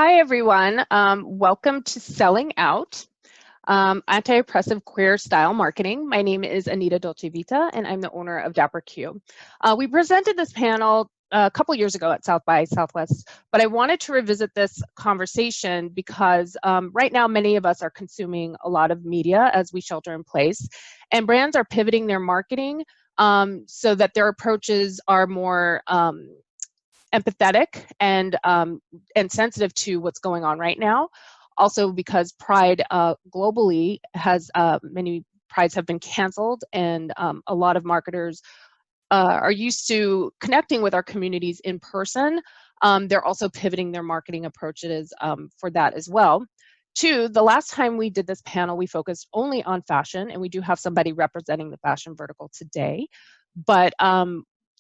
Hi, everyone. Welcome to Selling Out, Anti-Oppressive Queer Style Marketing. My name is Anita Dolcevita, and I'm the owner of dapperQ. We presented this panel a couple years ago at South by Southwest, but I wanted to revisit this conversation because right now many of us are consuming a lot of media as we shelter in place, and brands are pivoting their marketing so that their approaches are more empathetic and sensitive to what's going on right now. Also, because Pride globally has many prides have been canceled, and a lot of marketers are used to connecting with our communities in person. They're also pivoting their marketing approaches for that as well. Two, the last time we did this panel, we focused only on fashion, and we do have somebody representing the fashion vertical today. But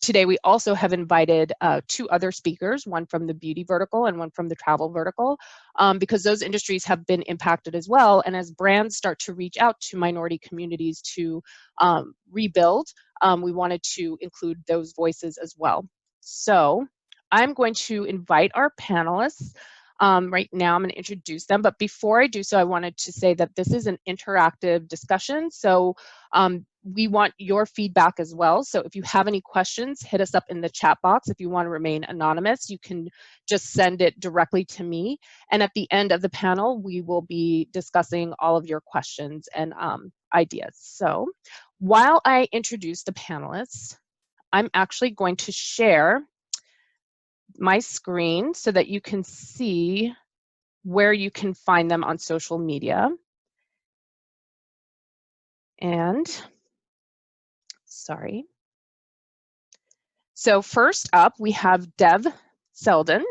today we also have invited two other speakers, one from the beauty vertical and one from the travel vertical, because those industries have been impacted as well. And as brands start to reach out to minority communities to rebuild, we wanted to include those voices as well. So I'm going to invite our panelists. Right now, I'm going to introduce them, but before I do so, I wanted to say that this is an interactive discussion, so we want your feedback as well. So if you have any questions, hit us up in the chat box. If you want to remain anonymous, you can just send it directly to me. And at the end of the panel, we will be discussing all of your questions and ideas. So while I introduce the panelists, I'm actually going to share my screen so that you can see where you can find them on social media. And sorry. So first up, we have Dev Selden.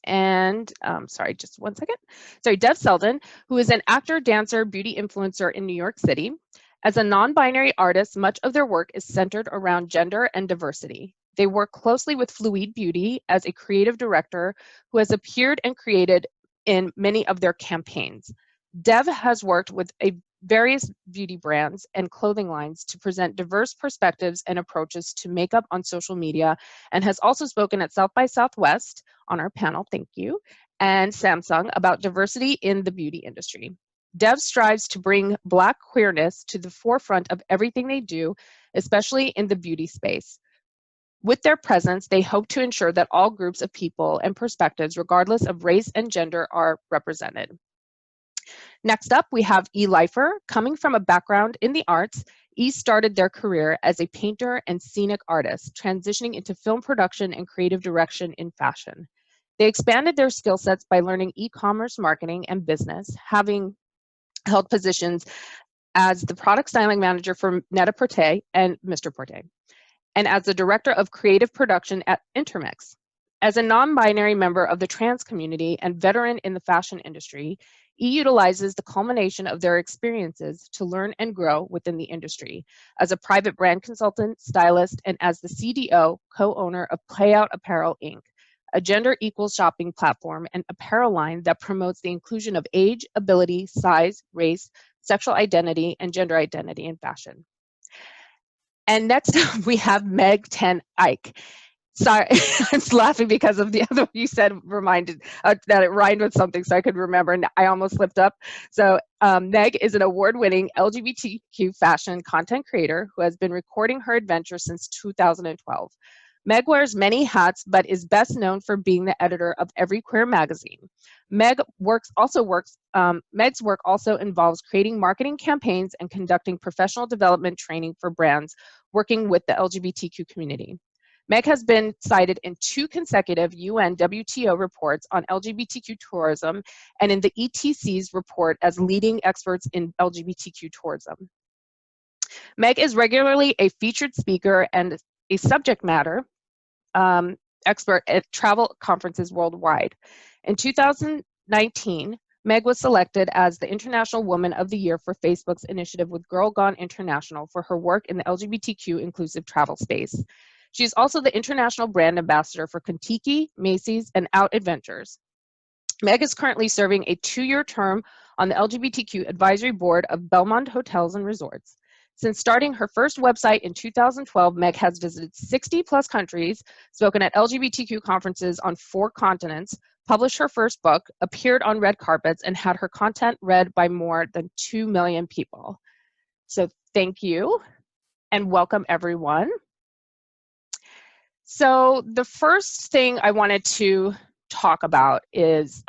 And sorry, just one second. Sorry, Dev Selden, who is an actor, dancer, beauty influencer in New York City. As a non-binary artist, much of their work is centered around gender and diversity. They work closely with Fluid Beauty as a creative director who has appeared and created in many of their campaigns. Dev has worked with various beauty brands and clothing lines to present diverse perspectives and approaches to makeup on social media, and has also spoken at South by Southwest on our panel, thank you, and Samsung about diversity in the beauty industry. Dev strives to bring Black queerness to the forefront of everything they do, especially in the beauty space. With their presence, they hope to ensure that all groups of people and perspectives, regardless of race and gender, are represented. Next up, we have E. Leifer. Coming from a background in the arts, E started their career as a painter and scenic artist, transitioning into film production and creative direction in fashion. They expanded their skill sets by learning e-commerce marketing and business, having held positions as the product styling manager for Net-a-Porter and Mr. Porter, and as the director of creative production at Intermix. As a non-binary member of the trans community and veteran in the fashion industry, E utilizes the culmination of their experiences to learn and grow within the industry as a private brand consultant, stylist, and as the CDO, co-owner of Playout Apparel, Inc., a gender-equal shopping platform and apparel line that promotes the inclusion of age, ability, size, race, sexual identity, and gender identity in fashion. And next up, we have Meg 10 Eyck. Sorry, I was laughing because of the other one you said reminded that it rhymed with something, so I could remember, and I almost slipped up. So Meg is an award-winning LGBTQ fashion content creator who has been recording her adventure since 2012. Meg wears many hats, but is best known for being the editor of EveryQueer magazine. Meg's work also involves creating marketing campaigns and conducting professional development training for brands working with the LGBTQ community. Meg has been cited in 2 consecutive UN WTO reports on LGBTQ tourism and in the ETC's report as leading experts in LGBTQ tourism. Meg is regularly a featured speaker and a subject matter expert at travel conferences worldwide. In 2019, Meg was selected as the International Woman of the Year for Facebook's initiative with Girl Gone International for her work in the LGBTQ inclusive travel space. She is also the international brand ambassador for Kentucky, Macy's, and Out Adventures. Meg is currently serving a 2-year term on the LGBTQ advisory board of Belmond Hotels and Resorts. Since starting her first website in 2012, Meg has visited 60+ countries, spoken at LGBTQ conferences on 4 continents, published her first book, appeared on red carpets, and had her content read by more than 2 million people. So thank you and welcome everyone. So the first thing I wanted to talk about is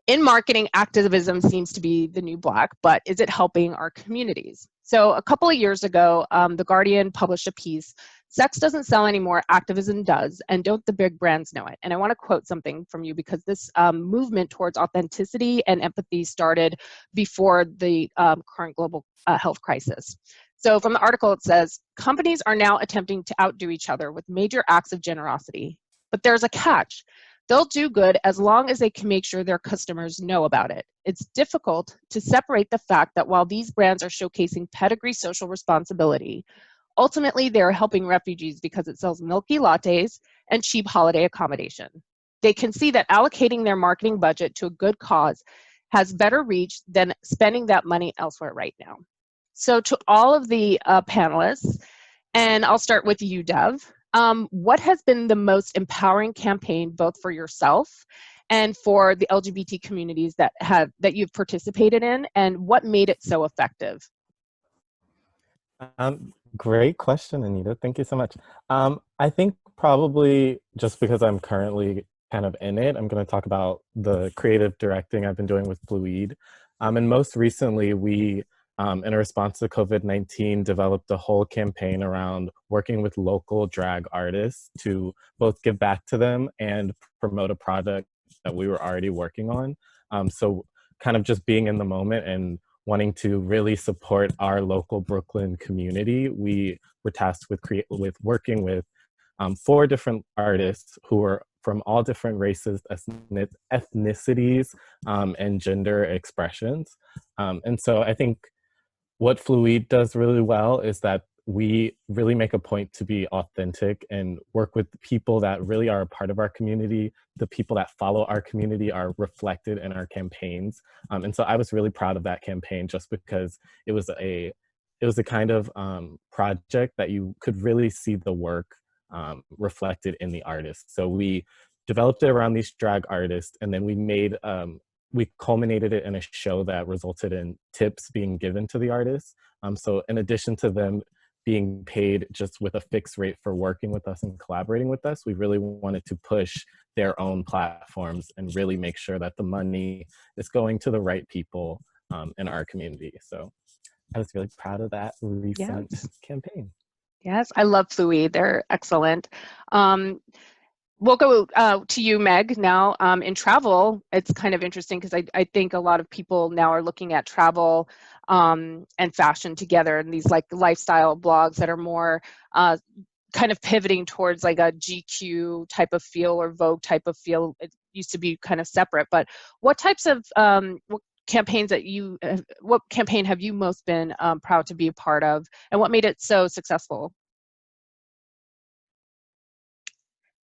in marketing, activism seems to be the new black, but is it helping our communities? So a couple of years ago, The Guardian published a piece, "Sex doesn't sell anymore, activism does, and don't the big brands know it?" And I want to quote something from you because this movement towards authenticity and empathy started before the current global health crisis. So from the article, it says, "Companies are now attempting to outdo each other with major acts of generosity. But there's a catch. They'll do good as long as they can make sure their customers know about it. It's difficult to separate the fact that while these brands are showcasing pedigree social responsibility, ultimately they are helping refugees because it sells milky lattes and cheap holiday accommodation. They can see that allocating their marketing budget to a good cause has better reach than spending that money elsewhere right now." So to all of the panelists, and I'll start with you, Dev. What has been the most empowering campaign, both for yourself and for the LGBT communities that you've participated in, and what made it so effective? Great question, Anita. Thank you so much. I think probably just because I'm currently kind of in it, I'm going to talk about the creative directing I've been doing with Fluid. And most recently, we, in a response to COVID-19, developed a whole campaign around working with local drag artists to both give back to them and promote a product that we were already working on. So kind of just being in the moment and wanting to really support our local Brooklyn community, we were tasked with working with 4 different artists who were from all different races, ethnicities, and gender expressions. And so I think what Fluid does really well is that we really make a point to be authentic and work with people that really are a part of our community. The people that follow our community are reflected in our campaigns. And so I was really proud of that campaign just because it was a kind of project that you could really see the work reflected in the artists. So we developed it around these drag artists, and then we culminated it in a show that resulted in tips being given to the artists. So in addition to them being paid just with a fixed rate for working with us and collaborating with us, we really wanted to push their own platforms and really make sure that the money is going to the right people in our community. So I was really proud of that recent campaign. Yes, I love Fluid. They're excellent. We'll go to you, Meg, now. In travel, it's kind of interesting because I think a lot of people now are looking at travel and fashion together, and these like lifestyle blogs that are more kind of pivoting towards like a GQ type of feel or Vogue type of feel. It used to be kind of separate, but what types of what campaigns what campaign have you most been proud to be a part of, and what made it so successful?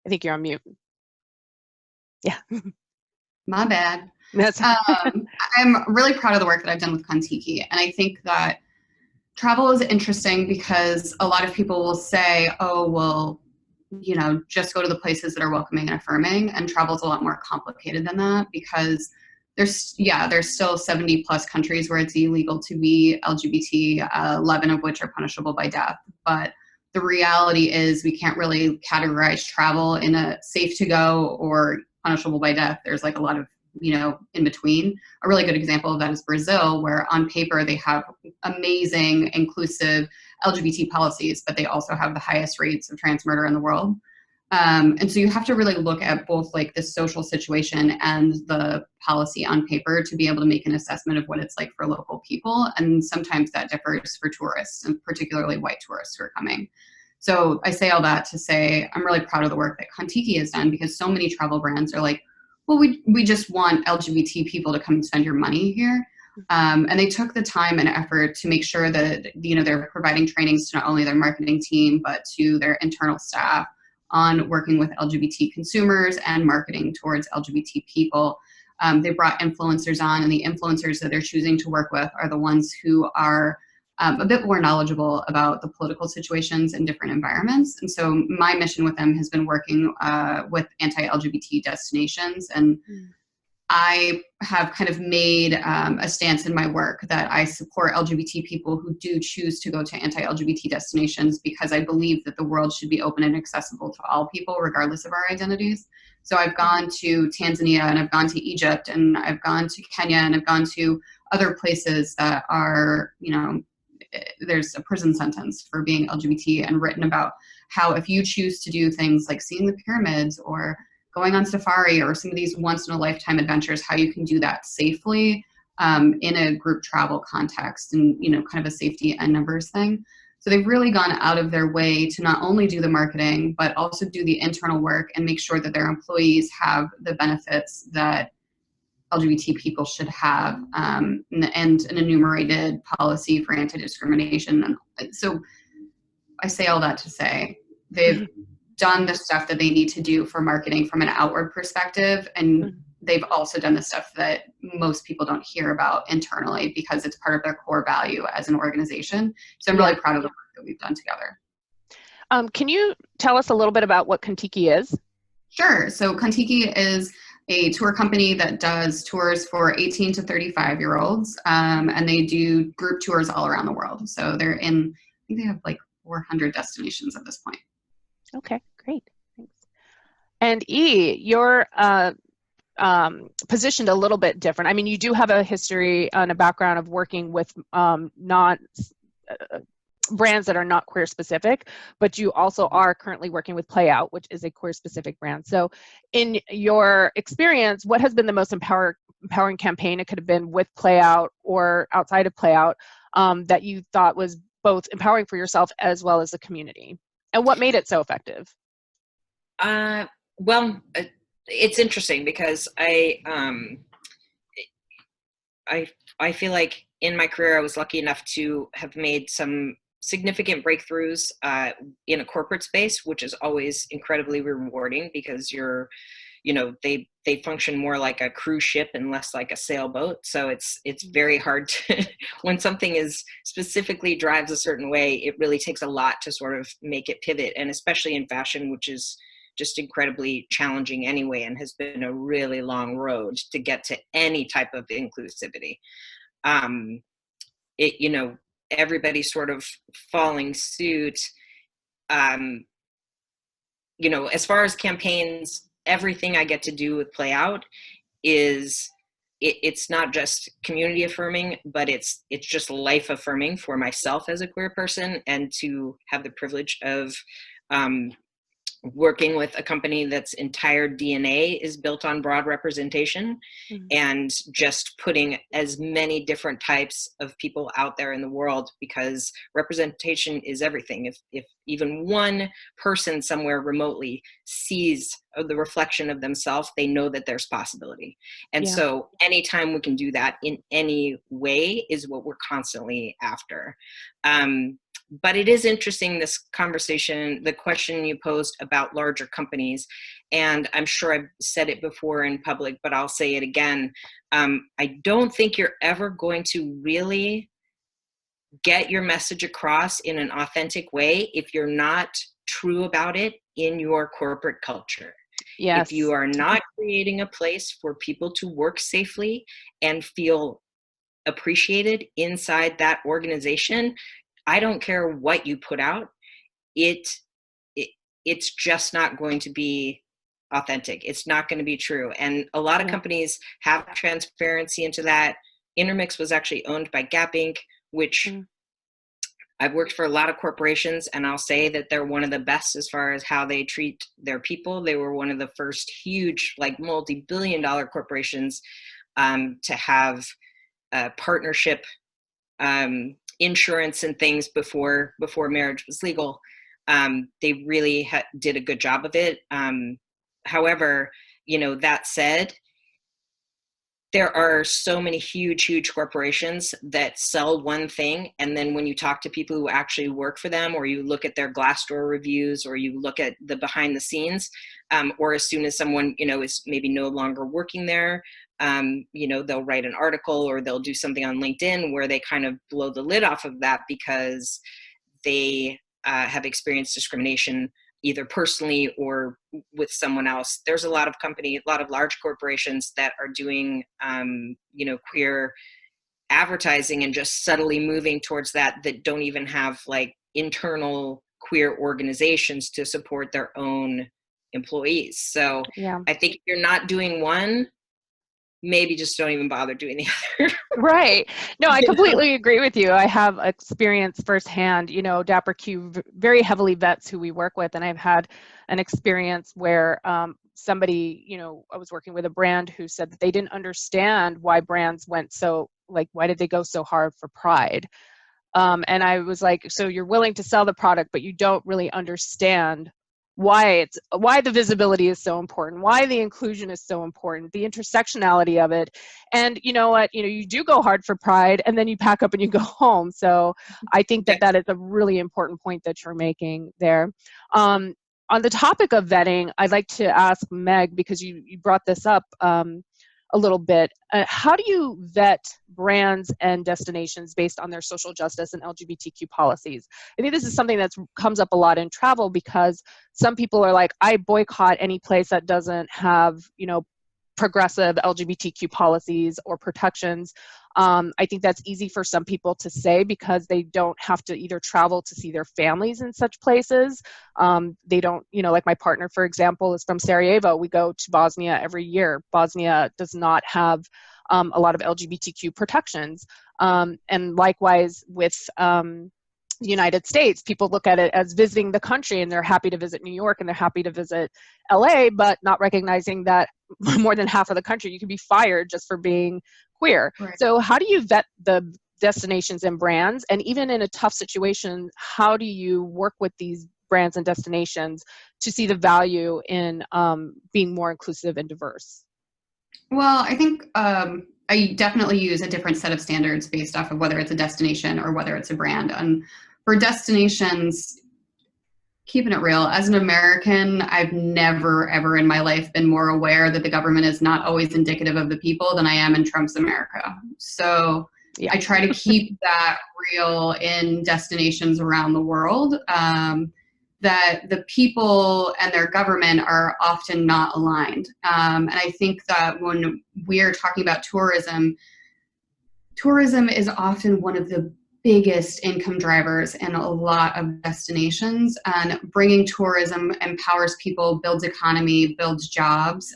I think you're on mute. Yeah. My bad. That's I'm really proud of the work that I've done with Kontiki. And I think that travel is interesting because a lot of people will say, oh, well, you know, just go to the places that are welcoming and affirming. And travel is a lot more complicated than that because there's still 70 plus countries where it's illegal to be LGBT, 11 of which are punishable by death. But the reality is we can't really categorize travel in a safe to go or punishable by death. There's like a lot of, you know, in between. A really good example of that is Brazil, where on paper they have amazing, inclusive LGBT policies, but they also have the highest rates of trans murder in the world. And so you have to really look at both like the social situation and the policy on paper to be able to make an assessment of what it's like for local people. And sometimes that differs for tourists, and particularly white tourists who are coming. So I say all that to say I'm really proud of the work that Kontiki has done, because so many travel brands are like, well, we just want LGBT people to come and spend your money here. And they took the time and effort to make sure that, you know, they're providing trainings to not only their marketing team, but to their internal staff on working with LGBT consumers and marketing towards LGBT people. They brought influencers on, and the influencers that they're choosing to work with are the ones who are a bit more knowledgeable about the political situations in different environments. And so my mission with them has been working with anti-LGBT destinations. And I have kind of made a stance in my work that I support LGBT people who do choose to go to anti-LGBT destinations, because I believe that the world should be open and accessible to all people, regardless of our identities. So I've gone to Tanzania, and I've gone to Egypt, and I've gone to Kenya, and I've gone to other places that are, you know, there's a prison sentence for being LGBT, and written about how if you choose to do things like seeing the pyramids or going on safari or some of these once in a lifetime adventures, how you can do that safely in a group travel context, and, you know, kind of a safety and numbers thing. So they've really gone out of their way to not only do the marketing, but also do the internal work and make sure that their employees have the benefits that LGBT people should have, and an enumerated policy for anti-discrimination. And so I say all that to say they've done the stuff that they need to do for marketing from an outward perspective, and they've also done the stuff that most people don't hear about internally, because it's part of their core value as an organization. So I'm really proud of the work that we've done together. Can you tell us a little bit about what Kontiki is? Sure. So Kontiki is a tour company that does tours for 18 to 35-year-olds, and they do group tours all around the world. So they're in, I think they have like 400 destinations at this point. Okay, great. Thanks. And you're positioned a little bit different. I mean, you do have a history and a background of working with brands that are not queer specific, but you also are currently working with Play Out, which is a queer specific brand. So in your experience, what has been the most empowering campaign? It could have been with Play Out or outside of Play Out, that you thought was both empowering for yourself as well as the community, and what made it so effective? Well, it's interesting because I feel like in my career, I was lucky enough to have made some significant breakthroughs in a corporate space, which is always incredibly rewarding, because they function more like a cruise ship and less like a sailboat. So it's very hard to, when something is specifically drives a certain way, it really takes a lot to sort of make it pivot. And especially in fashion, which is just incredibly challenging anyway, and has been a really long road to get to any type of inclusivity. Everybody sort of falling suit. As far as campaigns, everything I get to do with Play Out is, it's not just community affirming, but it's just life affirming for myself as a queer person, and to have the privilege of working with a company that's entire DNA is built on broad representation, and just putting as many different types of people out there in the world, because representation is everything. If even one person somewhere remotely sees the reflection of themselves, they know that there's possibility. And so anytime we can do that in any way is what we're constantly after. But it is interesting, this conversation, the question you posed about larger companies, and I'm sure I've said it before in public, but I'll say it again. I don't think you're ever going to really get your message across in an authentic way if you're not true about it in your corporate culture. Yes. If you are not creating a place for people to work safely and feel appreciated inside that organization, I don't care what you put out, it's just not going to be authentic. It's not going to be true. And a lot of companies have transparency into that. Intermix was actually owned by Gap Inc., which I've worked for a lot of corporations, and I'll say that they're one of the best as far as how they treat their people. They were one of the first huge, like multi-billion-dollar corporations to have partnership insurance and things before marriage was legal. They really did a good job of it. However, that said, there are so many huge corporations that sell one thing, and then when you talk to people who actually work for them, or you look at their Glassdoor reviews, or you look at the behind the scenes, or as soon as someone, is maybe no longer working there, they'll write an article or they'll do something on LinkedIn where they kind of blow the lid off of that because they have experienced discrimination either personally or with someone else. There's a lot of large corporations that are doing, queer advertising and just subtly moving towards that don't even have like internal queer organizations to support their own employees. So Yeah. I think if you're not doing one, maybe just don't even bother doing the other. Right. No, I completely agree with you. I have experience firsthand, dapperQ very heavily vets who we work with. And I've had an experience where somebody, I was working with a brand who said that they didn't understand why brands went why did they go so hard for Pride? And I was like, so you're willing to sell the product, but you don't really understand why the visibility is so important, why the inclusion is so important, the intersectionality of it. And you know what, you do go hard for Pride and then you pack up and you go home. So I think that is a really important point that you're making there. On the topic of vetting, I'd like to ask Meg, because you brought this up a little bit. How do you vet brands and destinations based on their social justice and LGBTQ policies? I think this is something that comes up a lot in travel, because some people are like, I boycott any place that doesn't have, progressive LGBTQ policies or protections. I think that's easy for some people to say because they don't have to either travel to see their families in such places. They don't, like my partner, for example, is from Sarajevo. We go to Bosnia every year. Bosnia does not have a lot of LGBTQ protections. And likewise with the United States, people look at it as visiting the country, and they're happy to visit New York and they're happy to visit LA, but not recognizing that more than half of the country, you can be fired just for being queer. Right. So how do you vet the destinations and brands? And even in a tough situation, how do you work with these brands and destinations to see the value in being more inclusive and diverse? Well, I think I definitely use a different set of standards based off of whether it's a destination or whether it's a brand. And for destinations, keeping it real, as an American, I've never, ever in my life been more aware that the government is not always indicative of the people than I am in Trump's America. So yeah. I try to keep that real in destinations around the world, that the people and their government are often not aligned. And I think that when we're talking about tourism is often one of the biggest income drivers in a lot of destinations, and bringing tourism empowers people, builds economy, builds jobs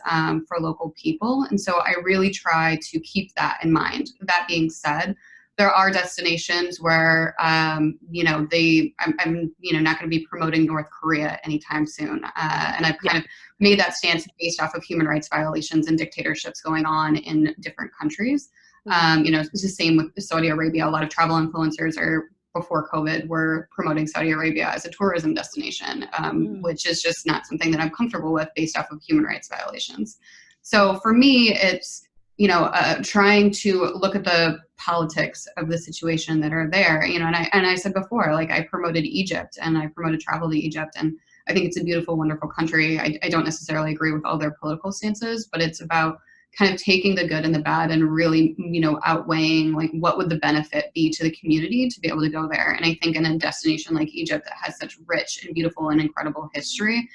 for local people. And so I really try to keep that in mind. That being said, there are destinations where, I'm not going to be promoting North Korea anytime soon. And I've kind of made that stance based off of human rights violations and dictatorships going on in different countries. It's the same with Saudi Arabia. A lot of travel influencers before COVID were promoting Saudi Arabia as a tourism destination, which is just not something that I'm comfortable with based off of human rights violations. So for me, it's, trying to look at the politics of the situation that are there, and I said before, like, I promoted Egypt and I promoted travel to Egypt, and I think it's a beautiful, wonderful country. I don't necessarily agree with all their political stances, but it's about kind of taking the good and the bad and really, outweighing, like, what would the benefit be to the community to be able to go there. And I think in a destination like Egypt that has such rich and beautiful and incredible history,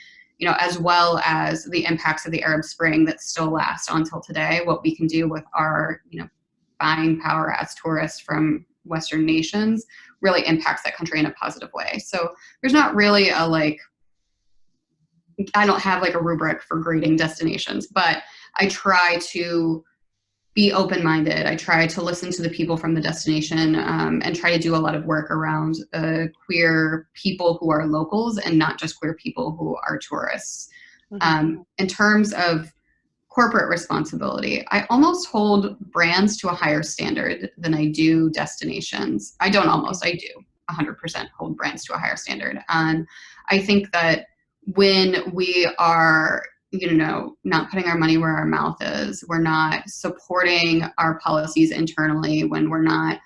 as well as the impacts of the Arab Spring that still last until today, what we can do with our, buying power as tourists from Western nations really impacts that country in a positive way. So there's not really I don't have like a rubric for grading destinations, but I try to be open-minded. I try to listen to the people from the destination, and try to do a lot of work around queer people who are locals and not just queer people who are tourists. Mm-hmm. In terms of corporate responsibility, I almost hold brands to a higher standard than I do destinations. I do 100% hold brands to a higher standard. And I think that when we are not putting our money where our mouth is, we're not supporting our policies internally, when we're not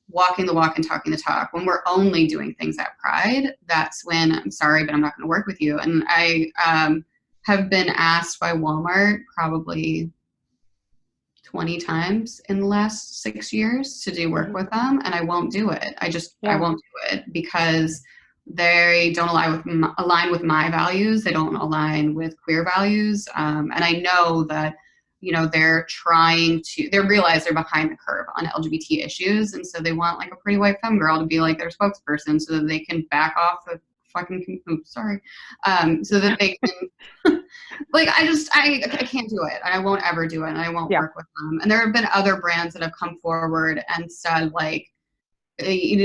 walking the walk and talking the talk, when we're only doing things at Pride, that's when, I'm sorry, but I'm not going to work with you. And have been asked by Walmart probably 20 times in the last 6 years to do work with them, and I won't do it. I won't do it because they don't align with my values. They don't align with queer values. And I know that, they're they realize they're behind the curve on LGBT issues. And so they want like a pretty white femme girl to be like their spokesperson so that they can back off the fucking, so that they can, like, I can't do it. And I won't ever do it. And I won't work with them. And there have been other brands that have come forward and said like,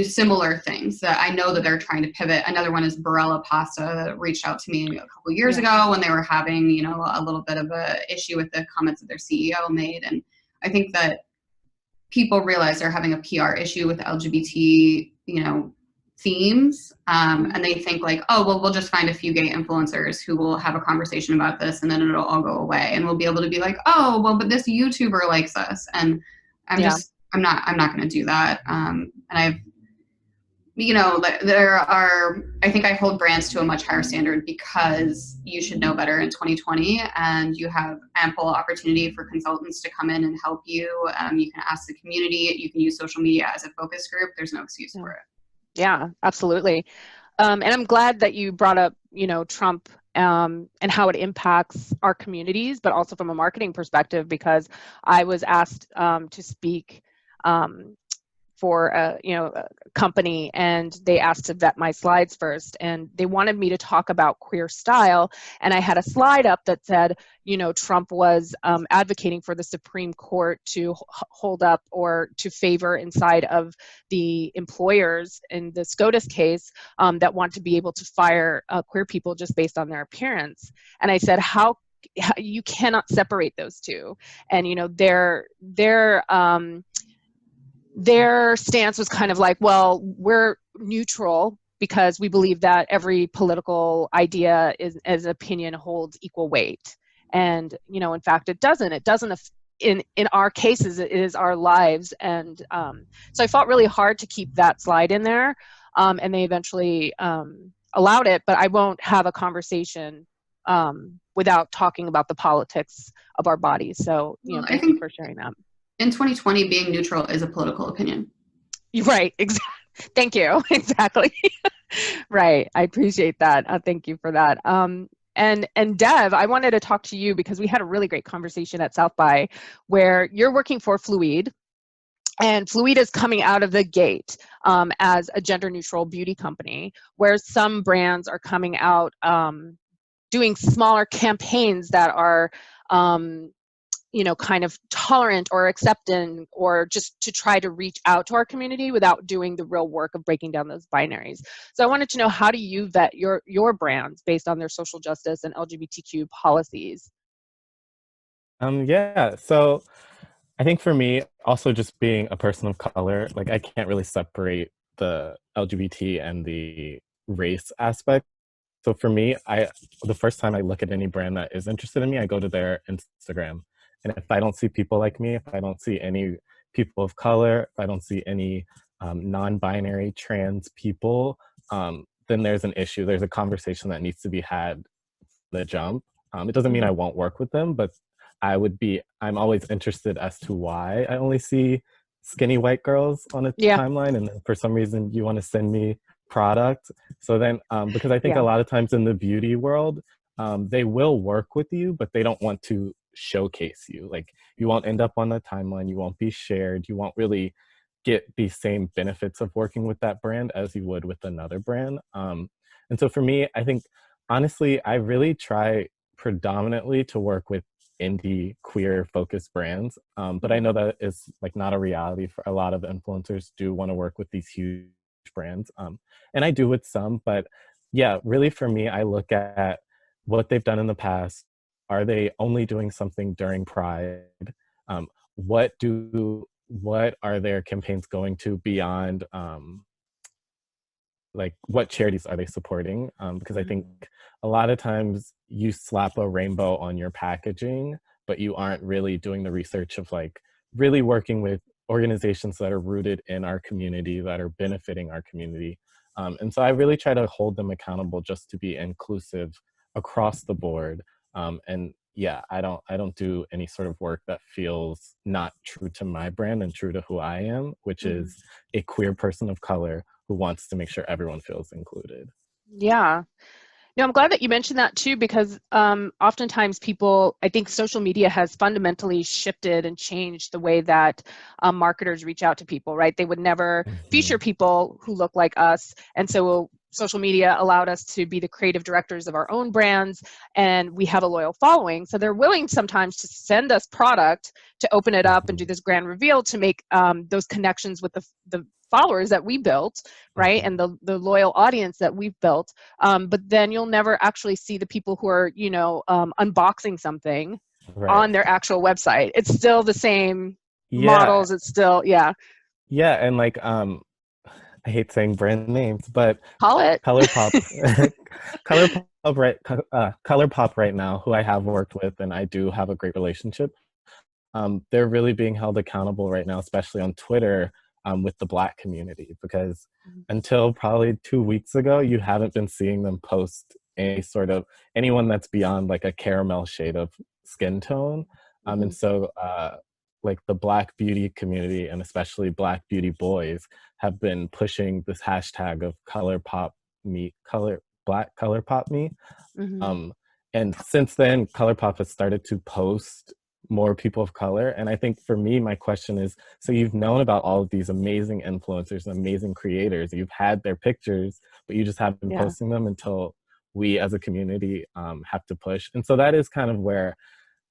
similar things that I know that they're trying to pivot. Another one is Barilla Pasta that reached out to me a couple of years ago when they were having, a little bit of a issue with the comments that their CEO made. And I think that people realize they're having a PR issue with LGBT, themes. And they think like, oh, well, we'll just find a few gay influencers who will have a conversation about this and then it'll all go away. And we'll be able to be like, oh, well, but this YouTuber likes us. And I'm not going to do that. And I've, I think I hold brands to a much higher standard because you should know better in 2020 and you have ample opportunity for consultants to come in and help you. You can ask the community, you can use social media as a focus group. There's no excuse for it. Yeah, absolutely. And I'm glad that you brought up, Trump and how it impacts our communities, but also from a marketing perspective, because I was asked to speak for a company, and they asked to vet my slides first, and they wanted me to talk about queer style, and I had a slide up that said, Trump was advocating for the Supreme Court to hold up or to favor inside of the employers in the SCOTUS case that want to be able to fire queer people just based on their appearance. And I said, how you cannot separate those two. And their stance was kind of like, well, we're neutral because we believe that every political idea as an opinion holds equal weight. And, in fact, it doesn't. It doesn't. In our cases, it is our lives. And so I fought really hard to keep that slide in there. And they eventually allowed it, but I won't have a conversation without talking about the politics of our bodies. So, thank you for sharing that. In 2020, being neutral is a political opinion. Right. Exactly. Thank you. Exactly. Right. I appreciate that. Thank you for that. And Dev, I wanted to talk to you because we had a really great conversation at South by where you're working for Fluid, and Fluid is coming out of the gate as a gender neutral beauty company, where some brands are coming out doing smaller campaigns that are kind of tolerant or accepting, or just to try to reach out to our community without doing the real work of breaking down those binaries. So I wanted to know, how do you vet your brands based on their social justice and LGBTQ policies? So I think for me, also just being a person of color, like I can't really separate the LGBT and the race aspect. So for me, the first time I look at any brand that is interested in me, I go to their Instagram. And if I don't see people like me, if I don't see any people of color, if I don't see any non-binary trans people, then there's an issue. There's a conversation that needs to be had from the jump. It doesn't mean I won't work with them, but I'm always interested as to why I only see skinny white girls on a timeline, and then for some reason you want to send me product. So then, because I think a lot of times in the beauty world, they will work with you, but they don't want to showcase you. Like, you won't end up on the timeline, you won't be shared, you won't really get the same benefits of working with that brand as you would with another brand. And so for me, I think honestly, I really try predominantly to work with indie queer focused brands, but I know that is like not a reality for a lot of influencers do want to work with these huge brands, and I do with some, but yeah, really for me, I look at what they've done in the past. Are they only doing something during Pride? What are their campaigns going to beyond? Like, what charities are they supporting? Because I think a lot of times you slap a rainbow on your packaging, but you aren't really doing the research of like really working with organizations that are rooted in our community, that are benefiting our community. And so I really try to hold them accountable just to be inclusive across the board. And yeah, I don't do any sort of work that feels not true to my brand and true to who I am, which is a queer person of color who wants to make sure everyone feels included. Yeah. No, I'm glad that you mentioned that too, because oftentimes people, I think social media has fundamentally shifted and changed the way that marketers reach out to people, right? They would never feature people who look like us. And so social media allowed us to be the creative directors of our own brands, and we have a loyal following. So they're willing sometimes to send us product to open it up and do this grand reveal to make those connections with the followers that we built, right? And the loyal audience that we've built. But then you'll never actually see the people who are, unboxing something on their actual website. It's still the same models. It's still, Yeah, and like I hate saying brand names, but call it ColourPop, ColourPop right now, who I have worked with and I do have a great relationship. They're really being held accountable right now, especially on Twitter, with the Black community, because until probably 2 weeks ago, you haven't been seeing them post anyone that's beyond like a caramel shade of skin tone. And so like the Black beauty community and especially Black beauty boys have been pushing this hashtag of Black color pop me. And since then, ColourPop has started to post more people of color. And I think for me, my question is, so you've known about all of these amazing influencers and amazing creators, you've had their pictures, but you just haven't been posting them until we as a community have to push. And so that is kind of where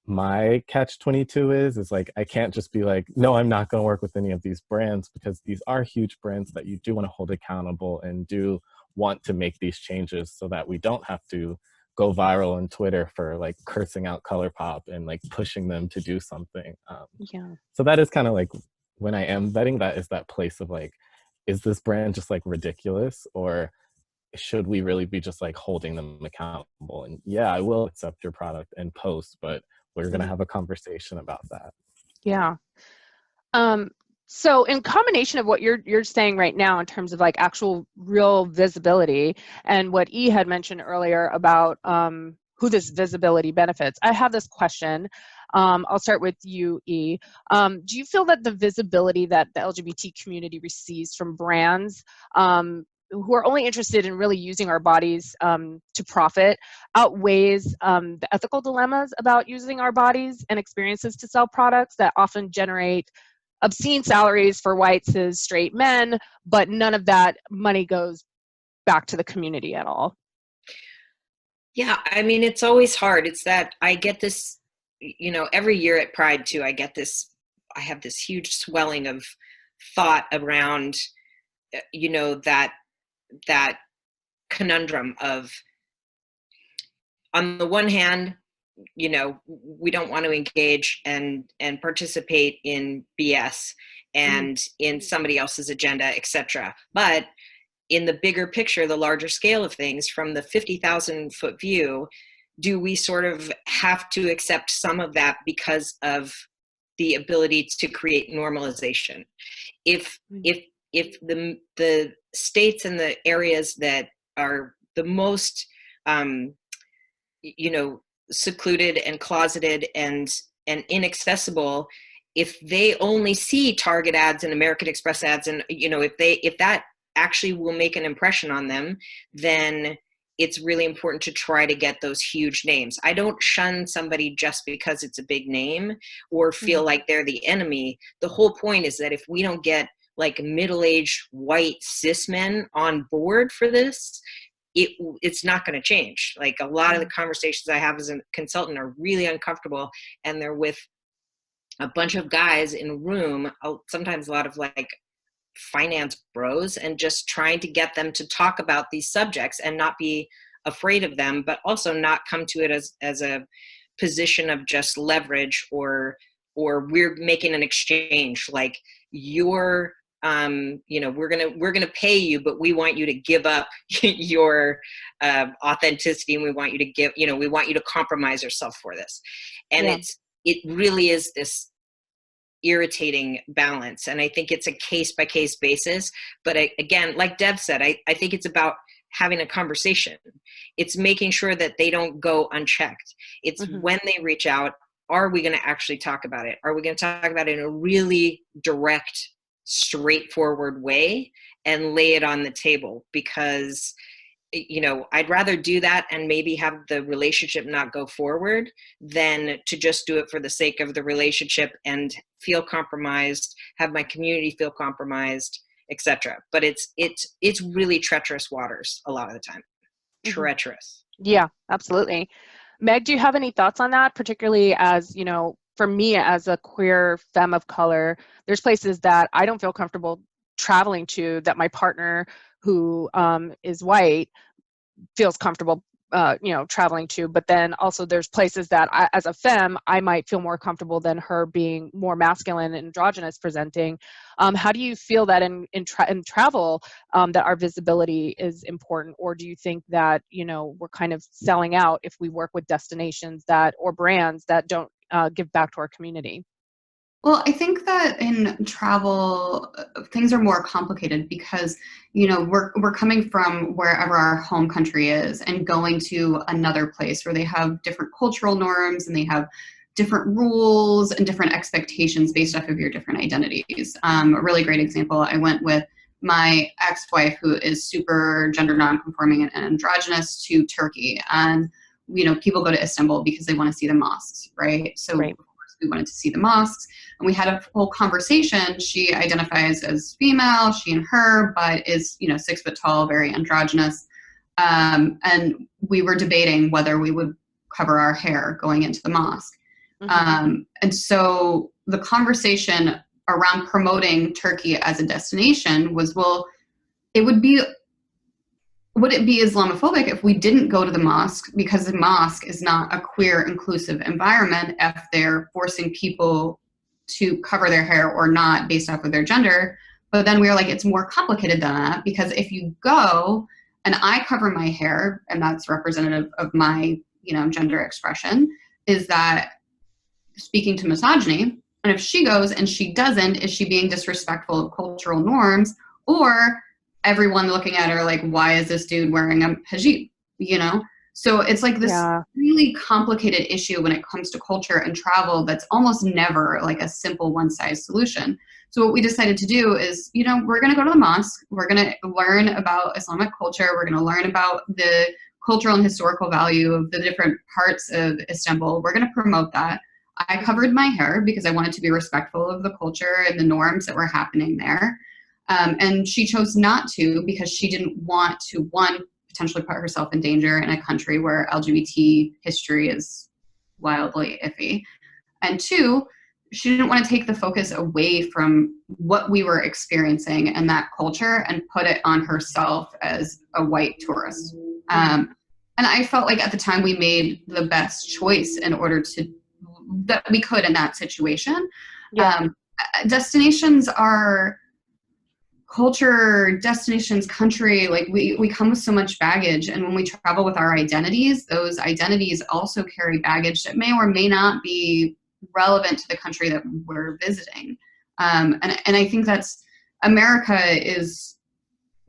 my catch-22 is like, I can't just be like, no, I'm not going to work with any of these brands, because these are huge brands that you do want to hold accountable and do want to make these changes so that we don't have to go viral on Twitter for like cursing out ColourPop and like pushing them to do something. So that is kind of like when I am vetting, that is that place of like, is this brand just like ridiculous, or should we really be just like holding them accountable? And yeah, I will accept your product and post, but we're going to have a conversation about that. Yeah. So in combination of what you're saying right now in terms of like actual real visibility and what E had mentioned earlier about who this visibility benefits, I have this question. I'll start with you, E. Do you feel that the visibility that the LGBT community receives from brands who are only interested in really using our bodies to profit outweighs the ethical dilemmas about using our bodies and experiences to sell products that often generate obscene salaries for white cis straight men, but none of that money goes back to the community at all? Yeah, I mean, it's always hard. It's that I get this, every year at Pride too, I have this huge swelling of thought around, that conundrum of, on the one hand, we don't want to engage and participate in BS and in somebody else's agenda, etc. But in the bigger picture, the larger scale of things, from the 50,000 foot view, do we sort of have to accept some of that because of the ability to create normalization? If the states and the areas that are the most secluded and closeted and inaccessible, if they only see Target ads and American Express ads, and if that actually will make an impression on them, then it's really important to try to get those huge names. I don't shun somebody just because it's a big name or feel like they're the enemy. The whole point is that if we don't get like middle-aged white cis men on board for this, it's not going to change. Like, a lot of the conversations I have as a consultant are really uncomfortable, and they're with a bunch of guys in a room, sometimes a lot of like finance bros, and just trying to get them to talk about these subjects and not be afraid of them, but also not come to it as a position of just leverage or we're making an exchange, like you're we're gonna pay you, but we want you to give up your authenticity, and we want you to we want you to compromise yourself for this. And it really is this irritating balance. And I think it's a case by case basis. But again, like Dev said, I think it's about having a conversation. It's making sure that they don't go unchecked. It's when they reach out, are we going to actually talk about it? Are we going to talk about it in a really direct, straightforward way and lay it on the table? Because, you know, I'd rather do that and maybe have the relationship not go forward than to just do it for the sake of the relationship and feel compromised, have my community feel compromised, etc. But it's really treacherous waters a lot of the time. Treacherous. Yeah, absolutely. Meg, do you have any thoughts on that, particularly as, you know, for me as a queer femme of color, there's places that I don't feel comfortable traveling to that my partner who is white feels comfortable, you know, traveling to. But then also there's places that I, as a femme, I might feel more comfortable than her being more masculine and androgynous presenting. How do you feel that in travel that our visibility is important? Or do you think that, you know, we're kind of selling out if we work with destinations that, or brands that don't give back to our community? Well, I think that in travel, things are more complicated because, you know, we're coming from wherever our home country is and going to another place where they have different cultural norms and they have different rules and different expectations based off of your different identities. A really great example, I went with my ex-wife who is super gender non-conforming and androgynous to Turkey. And, you know, people go to Istanbul because they want to see the mosques, right? So Right. of course we wanted to see the mosques. And we had a whole conversation. She identifies as female, she and her, but is, you know, 6 foot tall, very androgynous. And we were debating whether we would cover our hair going into the mosque. And so the conversation around promoting Turkey as a destination was, well, would it be Islamophobic if we didn't go to the mosque because the mosque is not a queer inclusive environment if they're forcing people to cover their hair or not based off of their gender? But then we were like, it's more complicated than that, because if you go and I cover my hair and that's representative of my, you know, gender expression, is that speaking to misogyny? And if she goes and she doesn't, is she being disrespectful of cultural norms? Or everyone looking at her like, why is this dude wearing a hijab? You know? So it's like this really complicated issue when it comes to culture and travel that's almost never like a simple one-size solution. So what we decided to do is, you know, we're going to go to the mosque. We're going to learn about Islamic culture. We're going to learn about the cultural and historical value of the different parts of Istanbul. We're going to promote that. I covered my hair because I wanted to be respectful of the culture and the norms that were happening there. And she chose not to because she didn't want to, one, potentially put herself in danger in a country where LGBT history is wildly iffy. And two, she didn't want to take the focus away from what we were experiencing and that culture and put it on herself as a white tourist. And I felt like at the time we made the best choice in order to, that we could in that situation. Destinations are culture, destinations, country, like we come with so much baggage. And when we travel with our identities, those identities also carry baggage that may or may not be relevant to the country that we're visiting. And I think that's, America is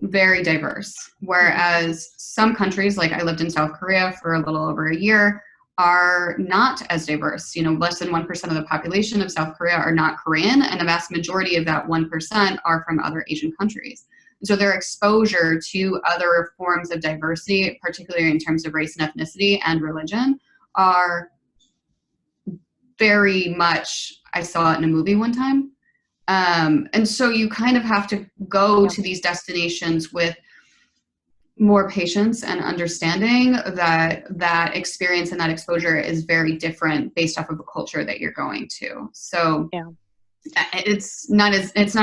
very diverse, whereas some countries, like I lived in South Korea for a little over a year, are not as diverse. You know, less than 1% of the population of South Korea are not Korean, and the vast majority of that 1% are from other Asian countries. So their exposure to other forms of diversity, particularly in terms of race and ethnicity and religion, are very much, I saw it in a movie one time. And so you kind of have to go to these destinations with more patience and understanding that that experience and that exposure is very different based off of the culture that you're going to. So it's not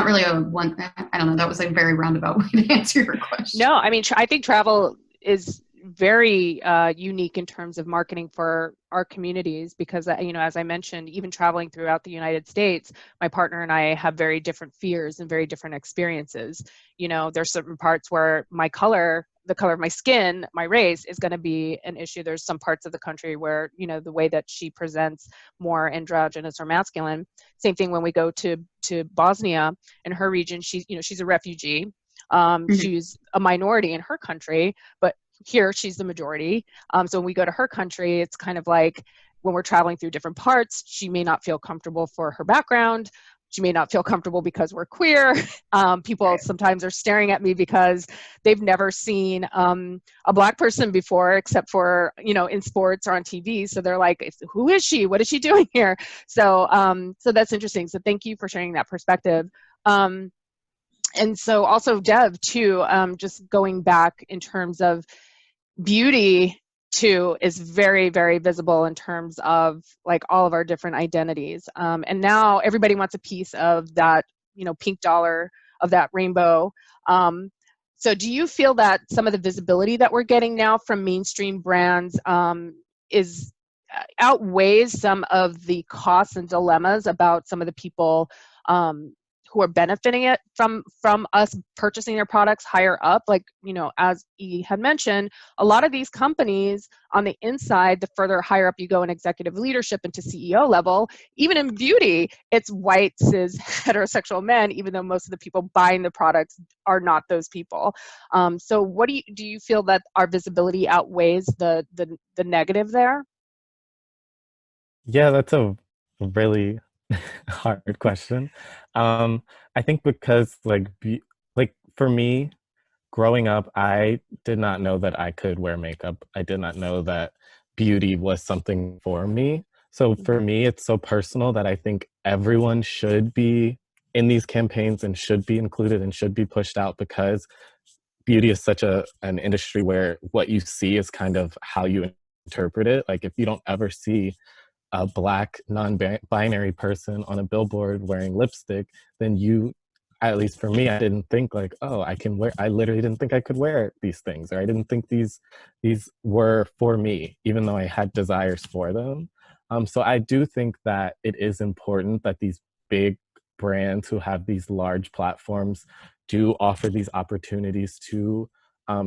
really a one, I don't know, that was a very roundabout way to answer your question. No, I mean, I think travel is very unique in terms of marketing for our communities because, you know, as I mentioned, even traveling throughout the United States, my partner and I have very different fears and very different experiences. You know, there's certain parts where my color, the color of my skin, my race is going to be an issue. There's some parts of the country where, you know, the way that she presents more androgynous or masculine. Same thing when we go to Bosnia in her region, she's a refugee. She's a minority in her country, but here she's the majority. So when we go to her country, it's kind of like when we're traveling through different parts, she may not feel comfortable for her background. She may not feel comfortable because we're queer. People sometimes are staring at me because they've never seen a Black person before, except for, in sports or on TV. So they're like, who is she? What is she doing here? So, so that's interesting. So thank you for sharing that perspective. And so also Dev too, just going back in terms of beauty too is very, very visible in terms of like all of our different identities. And now everybody wants a piece of that, pink dollar, of that rainbow. So do you feel that some of the visibility that we're getting now from mainstream brands is outweighs some of the costs and dilemmas about some of the people who are benefiting it from us purchasing their products higher up? Like, as E had mentioned, a lot of these companies on the inside, the further higher up you go in executive leadership into CEO level, even in beauty, it's white, cis, heterosexual men, even though most of the people buying the products are not those people. So what do you feel that our visibility outweighs the negative there? Yeah, that's a really hard question. I think because like for me, growing up, I did not know that I could wear makeup. I did not know that beauty was something for me. So for me, it's so personal that I think everyone should be in these campaigns and should be included and should be pushed out, because beauty is such an industry where what you see is kind of how you interpret it. Like if you don't ever see a Black non-binary person on a billboard wearing lipstick, then at least for me, I didn't think like, oh, I literally didn't think I could wear these things, or I didn't think these were for me, even though I had desires for them. So I do think that it is important that these big brands who have these large platforms do offer these opportunities to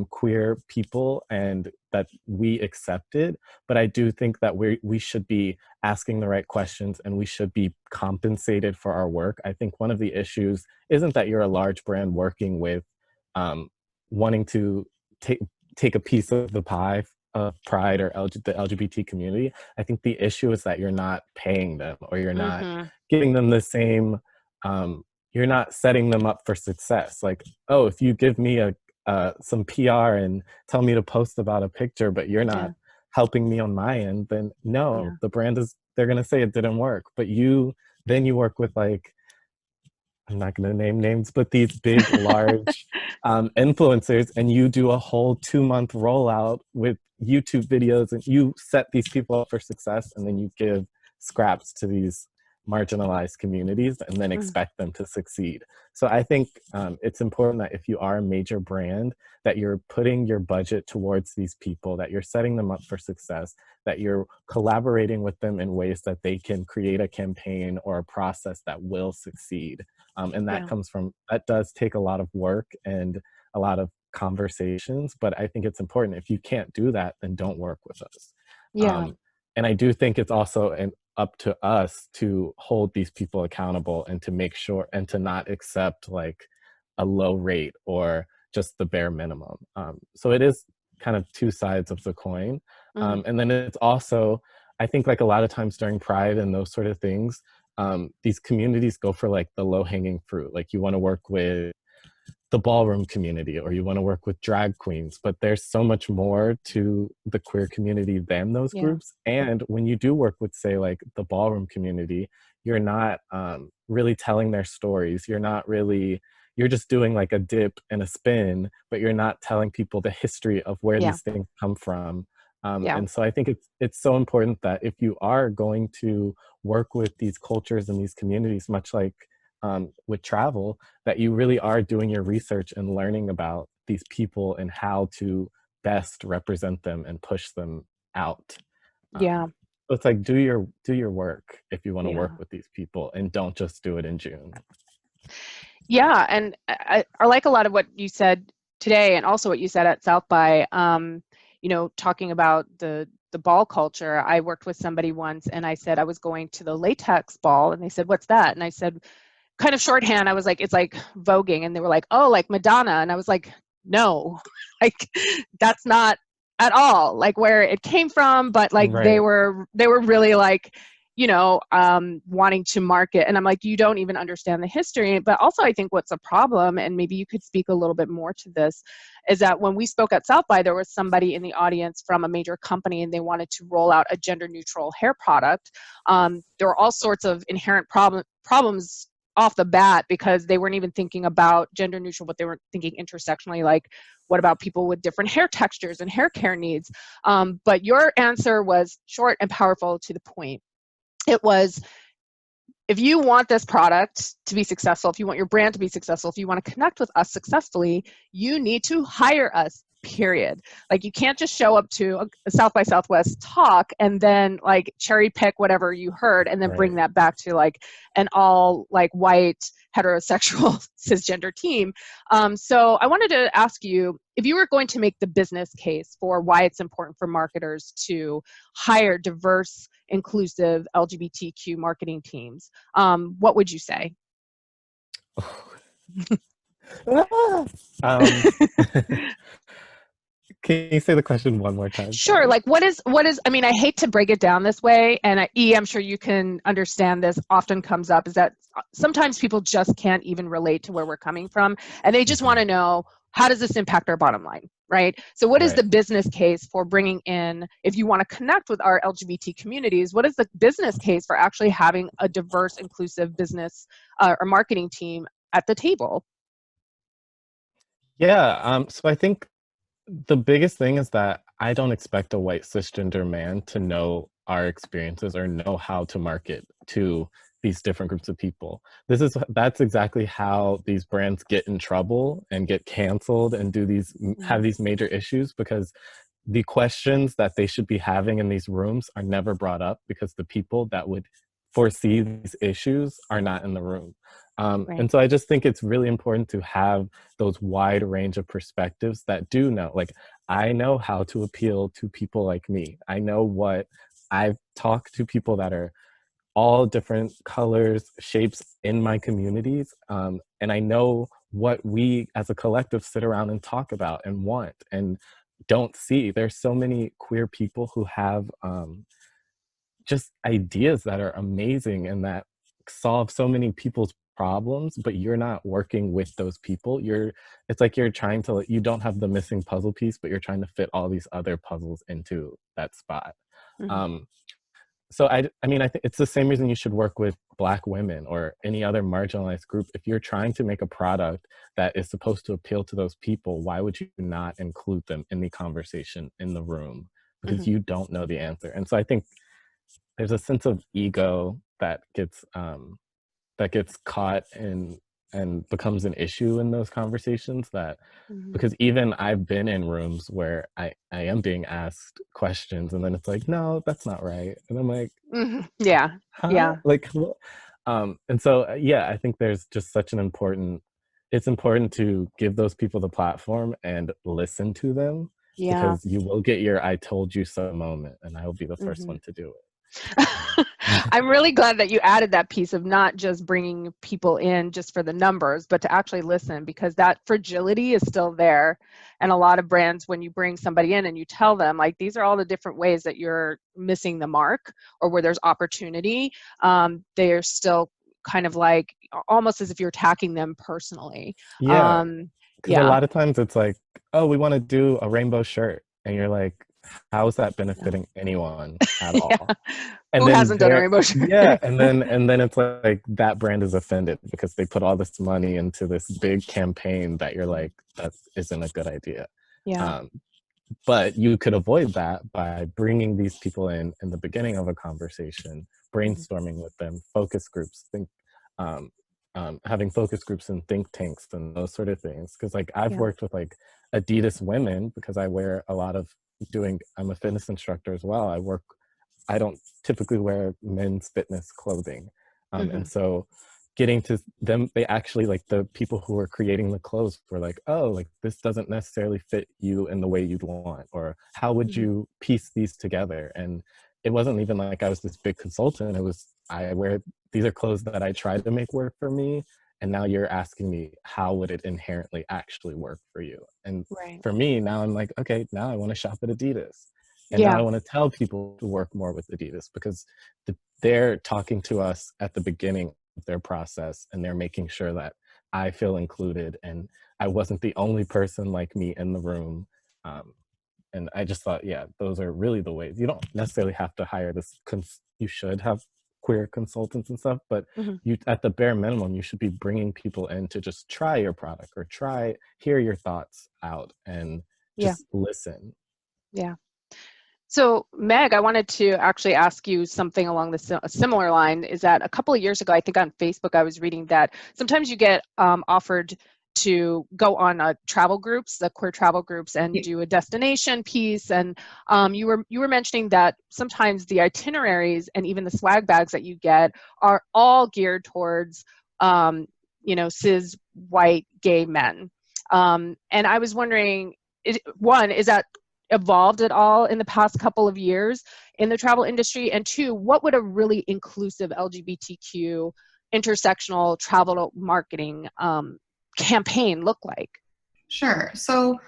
queer people, and that we accept it. But I do think that we should be asking the right questions, and we should be compensated for our work. I think one of the issues isn't that you're a large brand working with wanting to take a piece of the pie of pride or the LGBT community. I think the issue is that you're not paying them, or you're not giving them the same, you're not setting them up for success. Like, oh, if you give me some PR and tell me to post about a picture, but you're not helping me on my end, then no, the brand they're going to say it didn't work. But then you work with, like, I'm not going to name names, but these big, large influencers, and you do a whole 2-month rollout with YouTube videos, and you set these people up for success, and then you give scraps to these marginalized communities and then expect them to succeed. So I think it's important that if you are a major brand, that you're putting your budget towards these people, that you're setting them up for success, that you're collaborating with them in ways that they can create a campaign or a process that will succeed. And that does take a lot of work and a lot of conversations, but I think it's important. If you can't do that, then don't work with us. And I do think it's also up to us to hold these people accountable, and to make sure, and to not accept like a low rate or just the bare minimum. So it is kind of two sides of the coin. And then it's also, I think, like a lot of times during Pride and those sort of things, these communities go for like the low hanging fruit. Like you want to work with the ballroom community, or you want to work with drag queens, but there's so much more to the queer community than those groups. And when you do work with, say, like the ballroom community, you're not really telling their stories. You're just doing like a dip and a spin, but you're not telling people the history of where these things come from. And so I think it's so important that if you are going to work with these cultures and these communities, much like with travel, that you really are doing your research and learning about these people and how to best represent them and push them out. So it's like, do your work if you want to work with these people, and don't just do it in June. And I like a lot of what you said today, and also what you said at South by, talking about the ball culture. I worked with somebody once, and I said I was going to the latex ball, and they said, "What's that?" And I said, kind of shorthand, I was like, it's like voguing. And they were like, oh, like Madonna. And I was like, no, like that's not at all like where it came from. But like they Right. were really like, wanting to market. And I'm like, you don't even understand the history. But also I think what's a problem, and maybe you could speak a little bit more to this, is that when we spoke at South by, there was somebody in the audience from a major company and they wanted to roll out a gender neutral hair product. There were all sorts of inherent problems off the bat because they weren't even thinking about gender neutral, but they weren't thinking intersectionally, like what about people with different hair textures and hair care needs? But your answer was short and powerful to the point. It was, if you want this product to be successful, if you want your brand to be successful, if you want to connect with us successfully, you need to hire us, period. Like you can't just show up to a South by Southwest talk and then like cherry pick whatever you heard and then bring Right. that back to like an all like white heterosexual cisgender team. So I wanted to ask you, if you were going to make the business case for why it's important for marketers to hire diverse, inclusive LGBTQ marketing teams, what would you say? um, can you say the question one more time? Sure. Sorry. Like what is, I mean, I hate to break it down this way. And I'm sure you can understand this often comes up, is that sometimes people just can't even relate to where we're coming from. And they just want to know, how does this impact our bottom line? Right. So what is the Right. business case for bringing in, if you want to connect with our LGBT communities, what is the business case for actually having a diverse, inclusive business or marketing team at the table? Yeah. So I think the biggest thing is that I don't expect a white cisgender man to know our experiences or know how to market to these different groups of people. That's exactly how these brands get in trouble and get canceled and have these major issues, because the questions that they should be having in these rooms are never brought up because the people that would foresee these issues are not in the room. Right. And so I just think it's really important to have those wide range of perspectives that do know, like, I know how to appeal to people like me. I've talked to people that are all different colors, shapes in my communities. And I know what we as a collective sit around and talk about and want and don't see. There's so many queer people who have just ideas that are amazing and that solve so many people's problems, but you're not working with those people. It's like you don't have the missing puzzle piece, but you're trying to fit all these other puzzles into that spot. Mm-hmm. So I mean, I think it's the same reason you should work with Black women or any other marginalized group. If you're trying to make a product that is supposed to appeal to those people, why would you not include them in the conversation in the room? Because Mm-hmm. you don't know the answer. And so I think there's a sense of ego that gets caught in and becomes an issue in those conversations, that Mm-hmm. because even I've been in rooms where I am being asked questions and then it's like, no, that's not right. And I'm like, Mm-hmm. Yeah. huh? Yeah. Like, and so, yeah, I think there's just it's important to give those people the platform and listen to them, Yeah. because you will get your I told you so moment, and I will be the first Mm-hmm. one to do it. I'm really glad that you added that piece of not just bringing people in just for the numbers, but to actually listen, because that fragility is still there. And a lot of brands, when you bring somebody in and you tell them, like, these are all the different ways that you're missing the mark or where there's opportunity, they're still kind of like almost as if you're attacking them personally. Yeah, because a Yeah. lot of times it's like, oh, we want to do a rainbow shirt. And you're like, how is that Yeah. benefiting anyone at Yeah. all? And Who then hasn't done a rainbow shirt? yeah, and then it's like that brand is offended because they put all this money into this big campaign that you're like, that isn't a good idea. Yeah. Um, but you could avoid that by bringing these people in the beginning of a conversation, Mm-hmm. brainstorming with them, focus groups, um, having focus groups and think tanks and those sort of things. Because like I've Yeah. worked with like Adidas women, because I wear a lot of I'm a fitness instructor as well. I don't typically wear men's fitness clothing. Mm-hmm. And so getting to them, they actually, like, the people who were creating the clothes were like, oh, like, this doesn't necessarily fit you in the way you'd want, or how would Mm-hmm. you piece these together? And it wasn't even like I was this big consultant. It was, I wear these are clothes that I tried to make work for me, and now you're asking me, how would it inherently actually work for you? And Right. for me, now I'm like, okay, now I want to shop at Adidas. And now Yeah. I want to tell people to work more with Adidas, because they're talking to us at the beginning of their process, and they're making sure that I feel included and I wasn't the only person like me in the room. And I just thought, yeah, those are really the ways. You don't necessarily have to hire this, you should have queer consultants and stuff, but Mhm. you, at the bare minimum, you should be bringing people in to just try your product or hear your thoughts out and Yeah. just listen. Yeah. So, Meg, I wanted to actually ask you something along the similar line. Is that a couple of years ago, I think on Facebook, I was reading that sometimes you get offered to go on travel groups, the queer travel groups, and do a destination piece. And you were mentioning that sometimes the itineraries and even the swag bags that you get are all geared towards, cis white gay men. And I was wondering, one, is that evolved at all in the past couple of years in the travel industry? And two, what would a really inclusive LGBTQ intersectional travel marketing campaign look like? Sure. So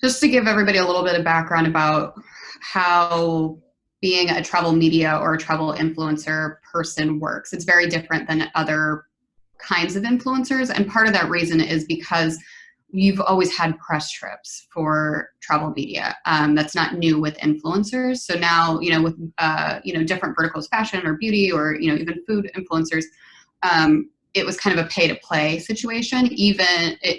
just to give everybody a little bit of background about how being a travel media or a travel influencer person works, it's very different than other kinds of influencers. And part of that reason is because you've always had press trips for travel media. That's not new with influencers. So now, with different verticals, fashion or beauty, or even food influencers, it was kind of a pay to play situation,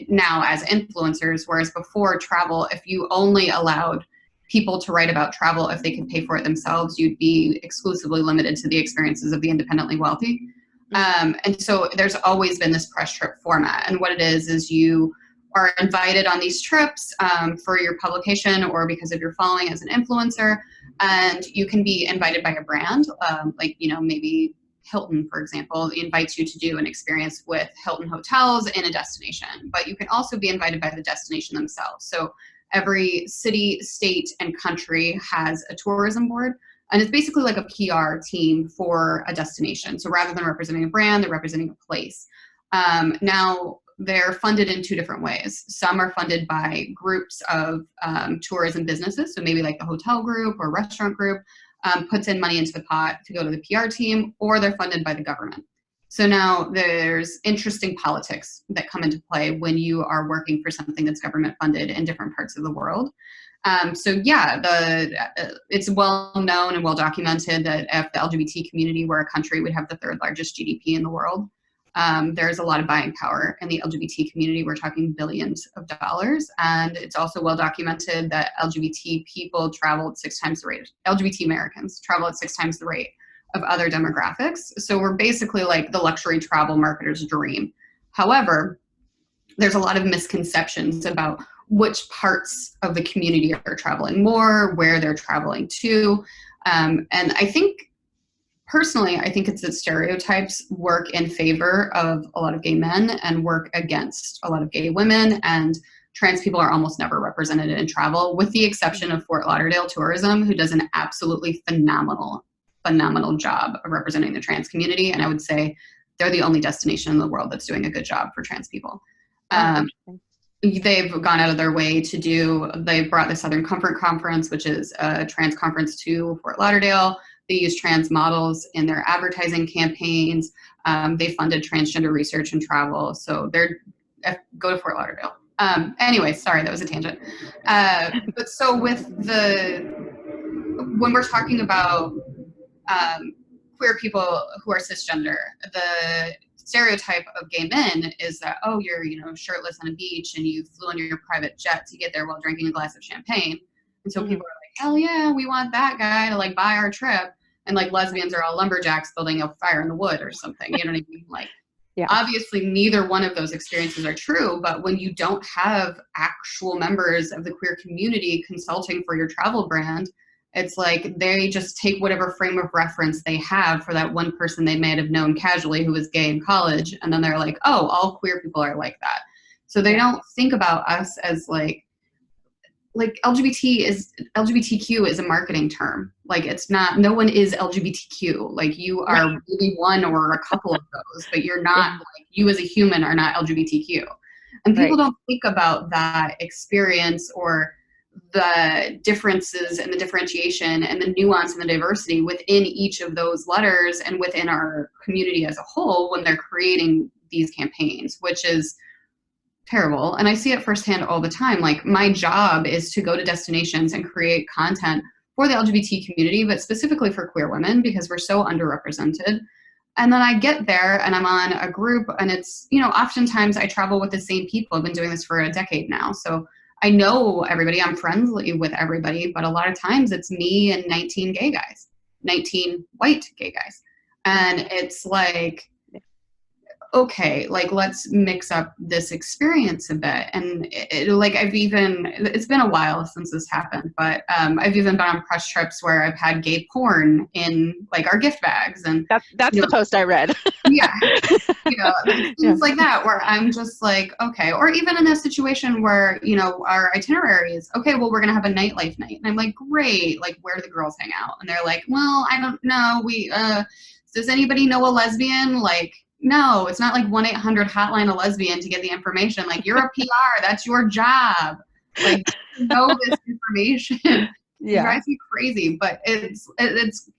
now as influencers. Whereas before travel, if you only allowed people to write about travel if they could pay for it themselves, you'd be exclusively limited to the experiences of the independently wealthy. And so there's always been this press trip format. And what it is you are invited on these trips for your publication or because of your following as an influencer. And you can be invited by a brand, maybe Hilton, for example, invites you to do an experience with Hilton hotels in a destination. But you can also be invited by the destination themselves. So every city, state, and country has a tourism board. And it's basically like a PR team for a destination. So rather than representing a brand, they're representing a place. Now, they're funded in two different ways. Some are funded by groups of tourism businesses. So maybe like the hotel group or restaurant group puts in money into the pot to go to the PR team, or they're funded by the government. So now there's interesting politics that come into play when you are working for something that's government funded in different parts of the world. It's well known and well documented that if the LGBT community were a country, would have the third largest GDP in the world. There's a lot of buying power in the LGBT community. We're talking billions of dollars. And it's also well documented that LGBT people travel at 6 times the rate. LGBT Americans travel at 6 times the rate of other demographics. So we're basically like the luxury travel marketer's dream. However, there's a lot of misconceptions about which parts of the community are traveling more, where they're traveling to. And I think, personally, I think it's that stereotypes work in favor of a lot of gay men and work against a lot of gay women, and trans people are almost never represented in travel, with the exception of Fort Lauderdale Tourism, who does an absolutely phenomenal job of representing the trans community. And I would say they're the only destination in the world that's doing a good job for trans people. They've gone out of their way they've brought the Southern Comfort Conference, which is a trans conference, to Fort Lauderdale. They use trans models in their advertising campaigns. They funded transgender research and travel. So go to Fort Lauderdale. Anyway, sorry, that was a tangent. But so when we're talking about queer people who are cisgender, the stereotype of gay men is that, oh, you're shirtless on a beach and you flew on your private jet to get there while drinking a glass of champagne. And so people are like, hell yeah, we want that guy to like buy our trip. And like lesbians are all lumberjacks building a fire in the wood or something. You know what I mean? Like, yeah. Obviously neither one of those experiences are true, but when you don't have actual members of the queer community consulting for your travel brand, it's like they just take whatever frame of reference they have for that one person they may have known casually who was gay in college. And then they're like, oh, all queer people are like that. So they don't think about us as like like LGBTQ is a marketing term. Like it's not, no one is LGBTQ. Like you are maybe one or a couple of those, but you're not, like you as a human are not LGBTQ. And people don't think about that experience or the differences and the differentiation and the nuance and the diversity within each of those letters and within our community as a whole when they're creating these campaigns, which is terrible. And I see it firsthand all the time. Like my job is to go to destinations and create content for the LGBT community, but specifically for queer women because we're so underrepresented. And then I get there and I'm on a group and it's, you know, oftentimes I travel with the same people. I've been doing this for a decade now. So I know everybody, I'm friendly with everybody, but a lot of times it's me and 19 gay guys, 19 white gay guys. And it's like, okay, like let's mix up this experience a bit. And like it's been a while since this happened, but I've even been on press trips where I've had gay porn in like our gift bags. And that's the post I read. Yeah. You know, things like that where I'm just like, okay. Or even in a situation where, you know, our itinerary is, okay, well, we're going to have a nightlife night. And I'm like, great. Like, where do the girls hang out? And they're like, well, I don't know. Does anybody know a lesbian? Like, no, it's not like 1-800 hotline a lesbian to get the information. Like, you're a PR. That's your job. Like, know this information. It drives me crazy, but it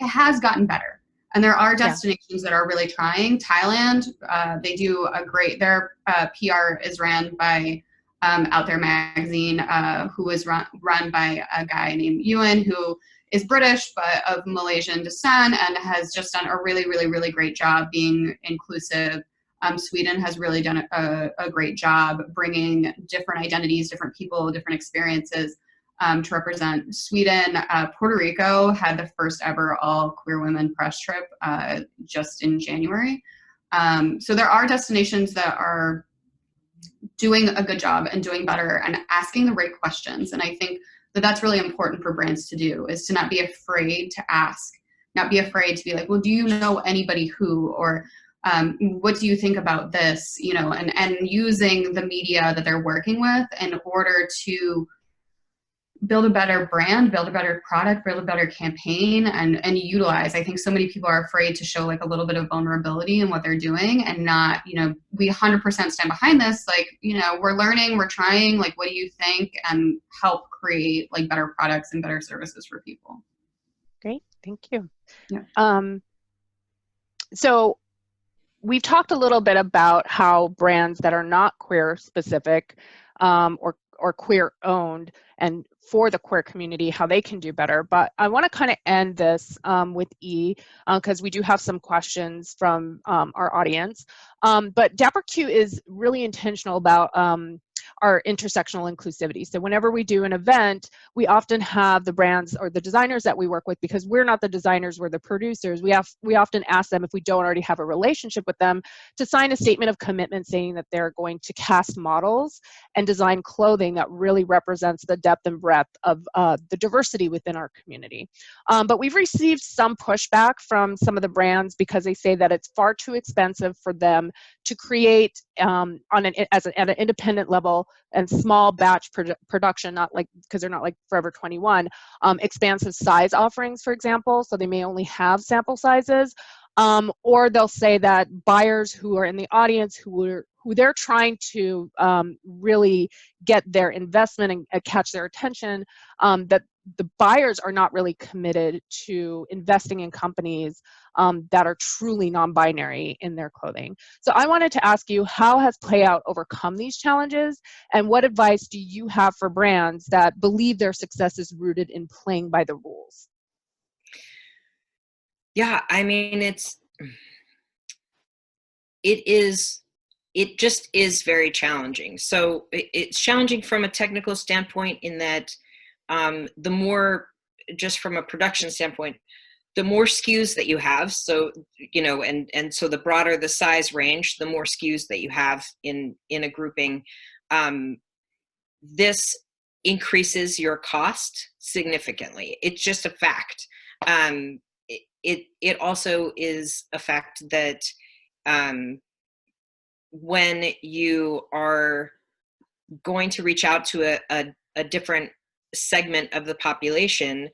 has gotten better. And there are destinations that are really trying. Thailand, they do their PR is ran by Out There Magazine, who is run by a guy named Ewan, who is British but of Malaysian descent and has just done a really, really, really great job being inclusive. Sweden has really done a great job bringing different identities, different people, different experiences to represent Sweden. Puerto Rico had the first ever all queer women press trip just in January. So there are destinations that are doing a good job and doing better and asking the right questions. And I think that's really important for brands to do, is to not be afraid to ask, not be afraid to be like, well, do you know anybody who, or what do you think about this, you know, and using the media that they're working with in order to build a better brand, build a better product, build a better campaign, and utilize. I think so many people are afraid to show like a little bit of vulnerability in what they're doing and not, you know, we 100% stand behind this. Like, you know, we're learning, we're trying, like, what do you think? And help create like better products and better services for people. Great, thank you. Yeah. So we've talked a little bit about how brands that are not queer specific or queer owned and for the queer community, how they can do better. But I want to kind of end this with E, because we do have some questions from our audience. But dapperQ is really intentional about our intersectional inclusivity. So whenever we do an event, we often have the brands or the designers that we work with, because we're not the designers, we're the producers. We often ask them, if we don't already have a relationship with them, to sign a statement of commitment saying that they're going to cast models and design clothing that really represents the depth and breadth of the diversity within our community. But we've received some pushback from some of the brands because they say that it's far too expensive for them to create at an independent level and small batch production, not like, because they're not like Forever 21, expansive size offerings, for example, so they may only have sample sizes. Or they'll say that buyers who are in the audience who they're trying to really get their investment and catch their attention, that the buyers are not really committed to investing in companies that are truly non-binary in their clothing. So I wanted to ask you, how has Playout overcome these challenges, and what advice do you have for brands that believe their success is rooted in playing by the rules? Yeah, I mean, it just is very challenging. So it's challenging from a technical standpoint in that the more, just from a production standpoint, the more SKUs that you have, so, you know, and so the broader the size range, the more SKUs that you have in a grouping, this increases your cost significantly. It's just a fact. It also is a fact that when you are going to reach out to a different segment of the population,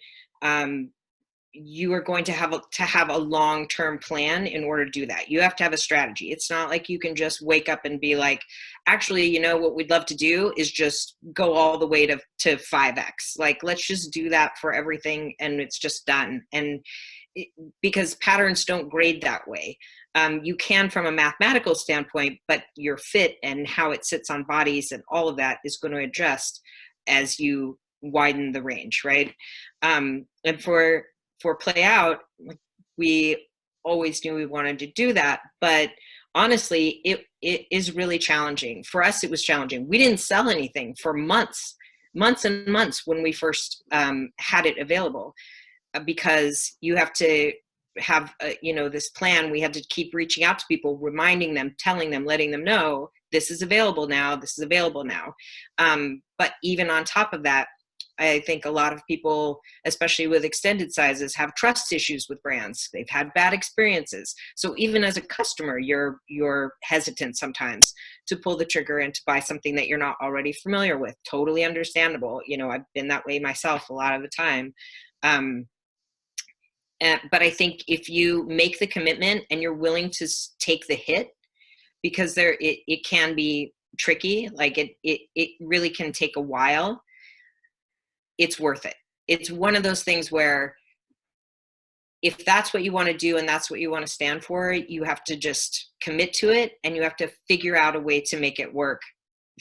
you are going to have a long-term plan in order to do that. You have to have a strategy. It's not like you can just wake up and be like, actually, you know, what we'd love to do is just go all the way to 5x. Like, let's just do that for everything and it's just done. And because patterns don't grade that way. You can from a mathematical standpoint, but your fit and how it sits on bodies and all of that is going to adjust as you widen the range, right? And for Play Out, we always knew we wanted to do that, but honestly, it is really challenging. For us, it was challenging. We didn't sell anything for months and months when we first had it available, because you have to have this plan. We had to keep reaching out to people, reminding them, telling them, letting them know this is available now, this is available now. But even on top of that, I think a lot of people, especially with extended sizes, have trust issues with brands. They've had bad experiences. So even as a customer, you're hesitant sometimes to pull the trigger and to buy something that you're not already familiar with. Totally understandable. You know, I've been that way myself a lot of the time. But I think if you make the commitment and you're willing to take the hit, because it can be tricky, like it really can take a while, it's worth it. It's one of those things where if that's what you want to do and that's what you want to stand for, you have to just commit to it, and you have to figure out a way to make it work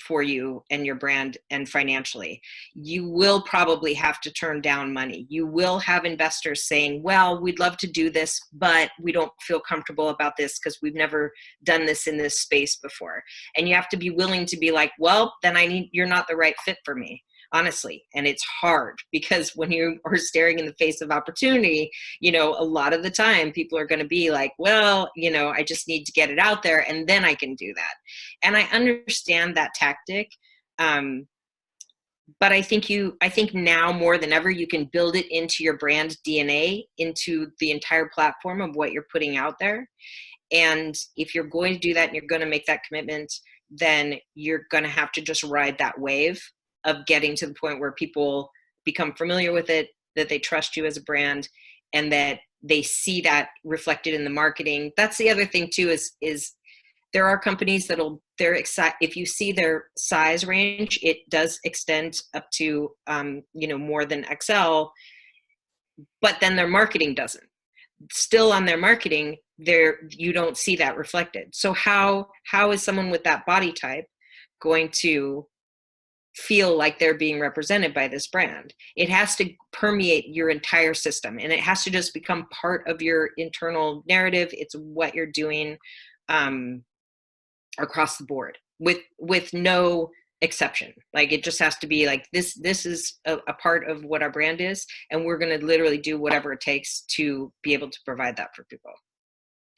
for you and your brand and financially. You will probably have to turn down money. You will have investors saying, well, we'd love to do this, but we don't feel comfortable about this because we've never done this in this space before. And you have to be willing to be like, well, then you're not the right fit for me, honestly. And it's hard because when you are staring in the face of opportunity, you know, a lot of the time people are going to be like, well, you know, I just need to get it out there and then I can do that. And I understand that tactic. But I think now more than ever, you can build it into your brand DNA, into the entire platform of what you're putting out there. And if you're going to do that and you're going to make that commitment, then you're going to have to just ride that wave of getting to the point where people become familiar with it, that they trust you as a brand, and that they see that reflected in the marketing. That's the other thing too, is there are companies if you see their size range, it does extend up to, more than XL, but then their marketing doesn't. Still on their marketing, you don't see that reflected. So how is someone with that body type going to feel like they're being represented by this brand? It has to permeate your entire system, and it has to just become part of your internal narrative. It's what you're doing across the board with no exception. Like, it just has to be like, this is a part of what our brand is, and we're going to literally do whatever it takes to be able to provide that for people.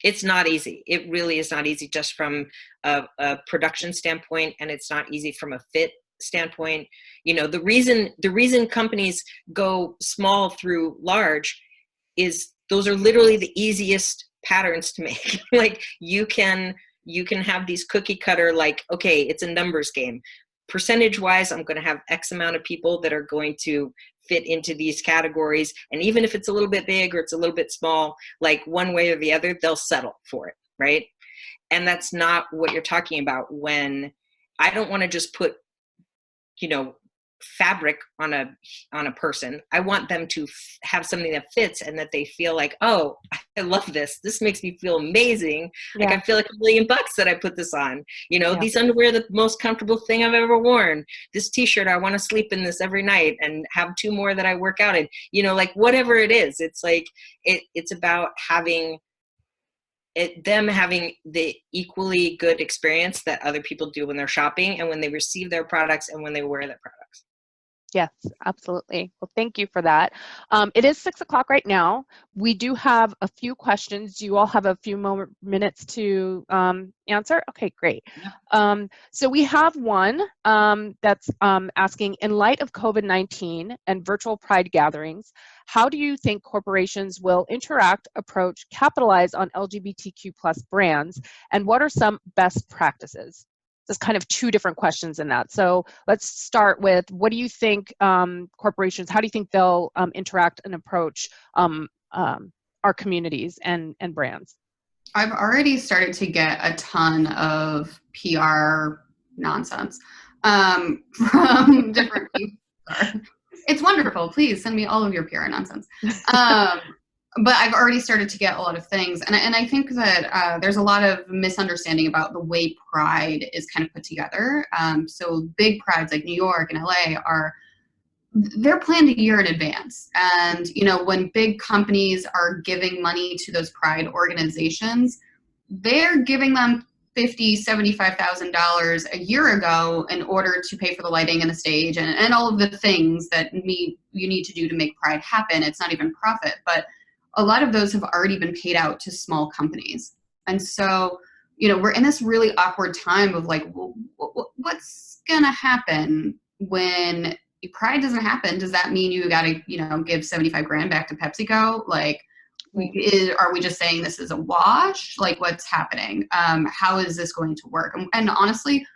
It's not easy. It really is not easy, just from a production standpoint, and it's not easy from a fit standpoint. You know, the reason companies go small through large is those are literally the easiest patterns to make. Like, you can have these cookie cutter, like, okay, it's a numbers game. Percentage wise, I'm going to have X amount of people that are going to fit into these categories. And even if it's a little bit big or it's a little bit small, like, one way or the other, they'll settle for it, right? And that's not what you're talking about. When I don't want to just put, fabric on a person. I want them to have something that fits and that they feel like, oh, I love this. This makes me feel amazing. Yeah. Like, I feel like $1 million that I put this on. These underwear, the most comfortable thing I've ever worn. This t-shirt, I want to sleep in this every night and have 2 more that I work out in. Like, whatever it is, it's like, it's about having them having the equally good experience that other people do when they're shopping and when they receive their products and when they wear their products. Yes, absolutely. Well, thank you for that. It is 6 o'clock right now. We do have a few questions. Do you all have a few minutes to answer? Okay, great. Yeah. So we have one that's asking, in light of COVID-19 and virtual pride gatherings, how do you think corporations will interact, approach, capitalize on LGBTQ+ brands, and what are some best practices? there's kind of two different questions in that. So let's start with, what do you think corporations, how do you think they'll interact and approach our communities and brands? I've already started to get a ton of PR nonsense from different people. It's wonderful. Please send me all of your PR nonsense. But I've already started to get a lot of things. And I think that there's a lot of misunderstanding about the way Pride is kind of put together. So big prides like New York and LA they're planned a year in advance. And, you know, when big companies are giving money to those Pride organizations, they're giving them $50,000, $75,000 a year ago in order to pay for the lighting and the stage and all of the things that you need to do to make Pride happen. It's not even profit, but a lot of those have already been paid out to small companies. And so, you know, we're in this really awkward time of like, well, what's going to happen when Pride doesn't happen? Does that mean you got to, you know, give 75 grand back to PepsiCo? Like, are we just saying this is a wash? Like, what's happening? How is this going to work? And honestly,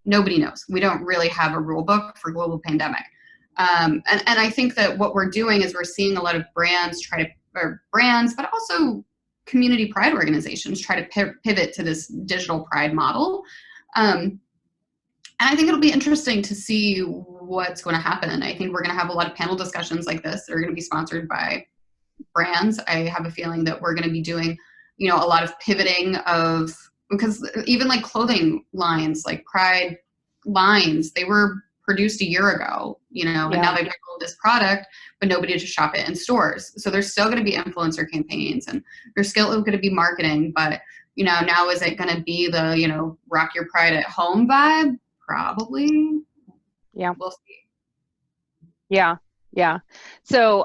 nobody knows. We don't really have a rule book for global pandemic. And I think that what we're doing is we're seeing a lot of brands but also community Pride organizations try to pivot to this digital Pride model. And I think it'll be interesting to see what's going to happen. I think we're going to have a lot of panel discussions like this that are going to be sponsored by brands. I have a feeling that we're going to be doing, you know, a lot of pivoting because even like clothing lines, like Pride lines, they were produced a year ago, you know, and now they've got this product, but nobody to shop it in stores. So there's still going to be influencer campaigns and there's still going to be marketing, but, you know, now is it going to be the, you know, rock your Pride at home vibe? Probably. Yeah. We'll see. Yeah. Yeah. So,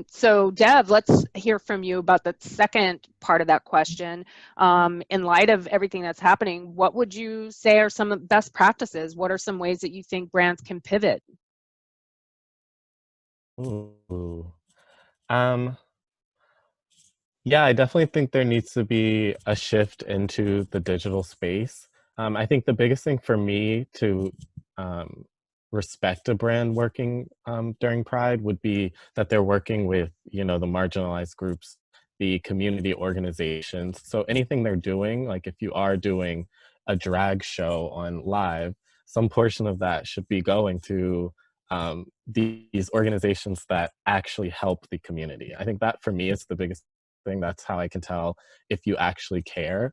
so Dev, let's hear from you about the second part of that question. In light of everything that's happening, what would you say are some of the best practices? What are some ways that you think brands can pivot? Ooh. Yeah, I definitely think there needs to be a shift into the digital space. I think the biggest thing for me to respect a brand working during Pride would be that they're working with, you know, the marginalized groups, the community organizations. So anything they're doing, like if you are doing a drag show on live, some portion of that should be going to these organizations that actually help the community. I think that for me is the biggest thing. That's how I can tell if you actually care,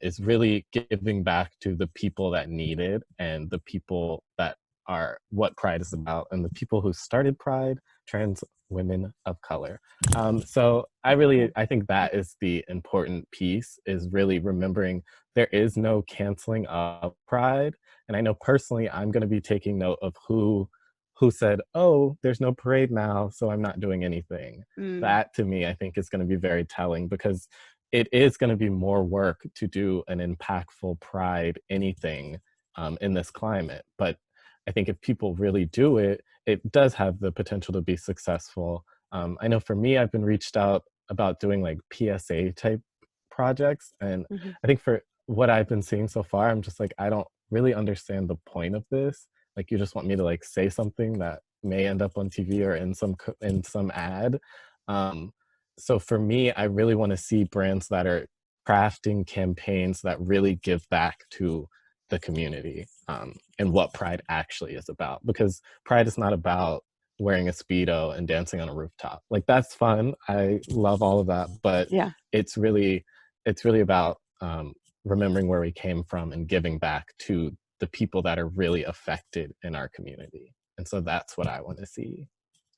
is really giving back to the people that need it and the people that are what Pride is about and the people who started Pride, trans women of color. So I think that is the important piece, is really remembering there is no canceling of Pride. And I know personally, I'm going to be taking note of who said, oh, there's no parade now, so I'm not doing anything. That to me, I think is going to be very telling, because it is going to be more work to do an impactful Pride anything in this climate. But I think if people really do it, it does have the potential to be successful. I know for me, I've been reached out about doing like PSA type projects. And I think for what I've been seeing so far, I'm just like, I don't really understand the point of this. Like, you just want me to like say something that may end up on TV or in some ad. So for me, I really want to see brands that are crafting campaigns that really give back to the community and what Pride actually is about. Because Pride is not about wearing a Speedo and dancing on a rooftop. Like, that's fun. I love all of that. But it's really about remembering where we came from and giving back to the people that are really affected in our community. And so that's what I want to see.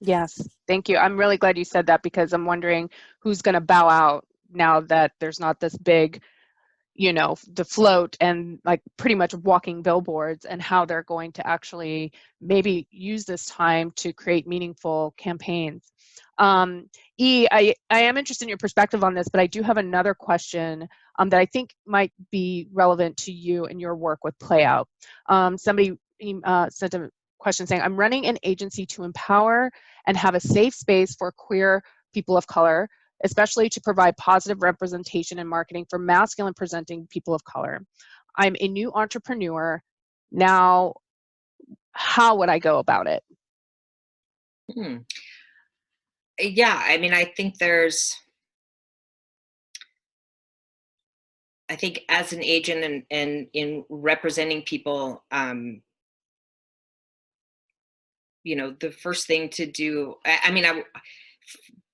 Yes, thank you. I'm really glad you said that, because I'm wondering who's going to bow out now that there's not this big, you know, the float and like pretty much walking billboards, and how they're going to actually maybe use this time to create meaningful campaigns. I am interested in your perspective on this, but I do have another question that I think might be relevant to you and your work with Playout. Somebody sent a question saying, I'm running an agency to empower and have a safe space for queer people of color, especially to provide positive representation and marketing for masculine presenting people of color. I'm a new entrepreneur. Now, how would I go about it? Yeah, I mean, I think as an agent and in representing people, the first thing to do, I mean,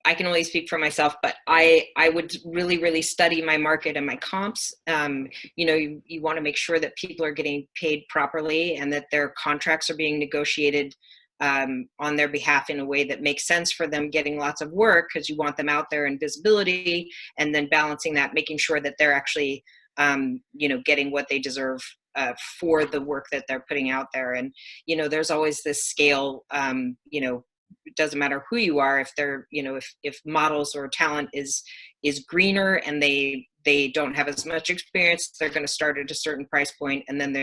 I can only speak for myself, but I would really, really study my market and my comps. You want to make sure that people are getting paid properly and that their contracts are being negotiated on their behalf in a way that makes sense for them getting lots of work, because you want them out there in visibility, and then balancing that, making sure that they're actually, getting what they deserve for the work that they're putting out there. And, there's always this scale, it doesn't matter who you are, if they're, if models or talent is greener and they don't have as much experience, they're going to start at a certain price point, and then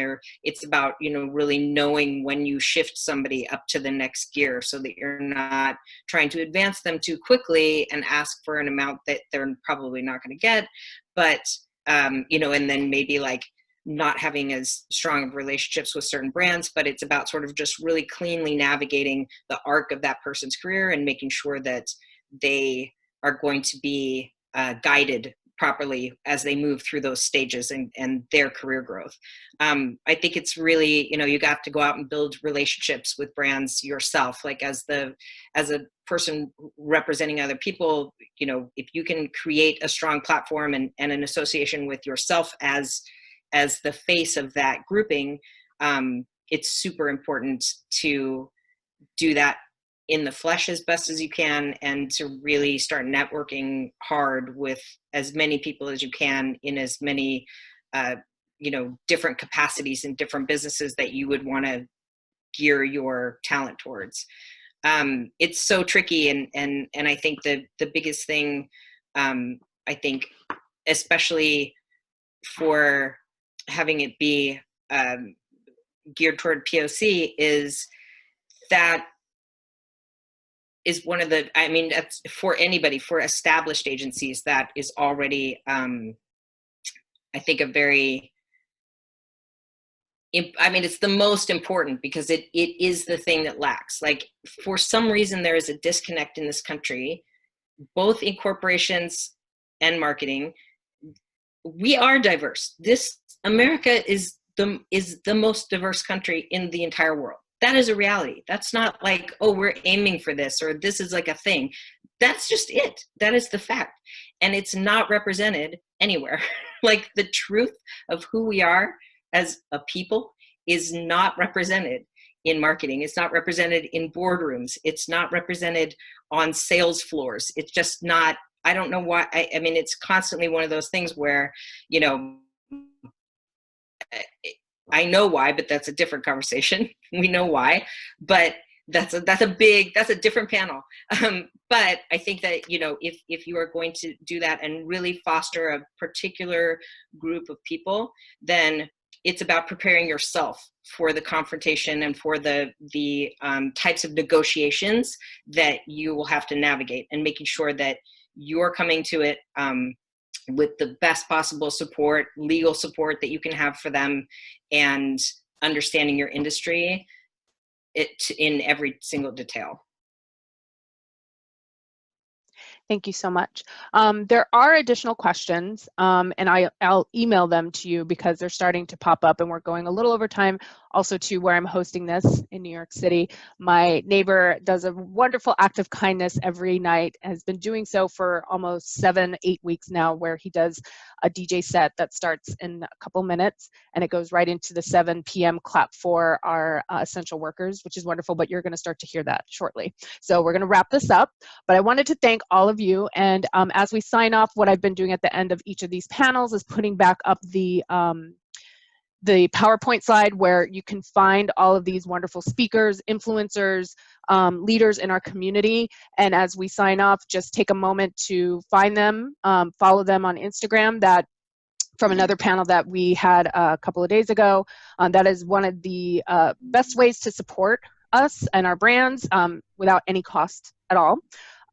it's about, really knowing when you shift somebody up to the next gear, so that you're not trying to advance them too quickly and ask for an amount that they're probably not going to get. But and then maybe like not having as strong of relationships with certain brands, but it's about sort of just really cleanly navigating the arc of that person's career and making sure that they are going to be guided properly as they move through those stages and their career growth. I think it's really, you got to go out and build relationships with brands yourself, like as a person representing other people. If you can create a strong platform and an association with yourself as the face of that grouping, it's super important to do that in the flesh as best as you can, and to really start networking hard with as many people as you can in as many, different capacities and different businesses that you would want to gear your talent towards. It's so tricky. And I think the biggest thing, I think, especially for having it be geared toward POC, is that is one of the, I mean, that's for anybody, for established agencies, that is already, I think, a very, I mean, it's the most important, because it is the thing that lacks. Like, for some reason, there is a disconnect in this country, both in corporations and marketing. We are diverse. America is the most diverse country in the entire world. That is a reality. That's not like, oh, we're aiming for this, or this is like a thing. That's just it. That is the fact. And it's not represented anywhere. Like, the truth of who we are as a people is not represented in marketing. It's not represented in boardrooms. It's not represented on sales floors. It's just not. I don't know why. I mean, it's constantly one of those things where, I know why, but that's a different conversation. We know why, but that's a different panel. But I think that, if you are going to do that and really foster a particular group of people, then it's about preparing yourself for the confrontation and for the types of negotiations that you will have to navigate, and making sure that you're coming to it with the best possible support, legal support that you can have for them, and understanding your industry in every single detail. Thank you so much. There are additional questions, and I'll email them to you, because they're starting to pop up, and we're going a little over time. Also, to where I'm hosting this in New York City, my neighbor does a wonderful act of kindness every night, has been doing so for almost 7-8 weeks now, where he does a DJ set that starts in a couple minutes, and it goes right into the 7 p.m. clap for our essential workers, which is wonderful. But you're going to start to hear that shortly. So we're going to wrap this up, but I wanted to thank all of you. And as we sign off, what I've been doing at the end of each of these panels is putting back up the PowerPoint slide, where you can find all of these wonderful speakers, influencers, leaders in our community. And as we sign off, just take a moment to find them, follow them on Instagram. That, from another panel that we had a couple of days ago, that is one of the best ways to support us and our brands without any cost at all.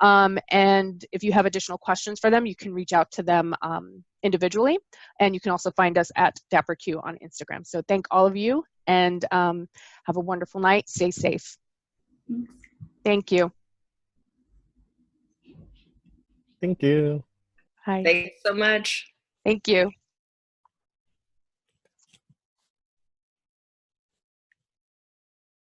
And if you have additional questions for them, you can reach out to them individually. And you can also find us at dapperQ on Instagram. So thank all of you, and have a wonderful night. Stay safe. Thank you. Thank you. Hi. Thanks so much. Thank you.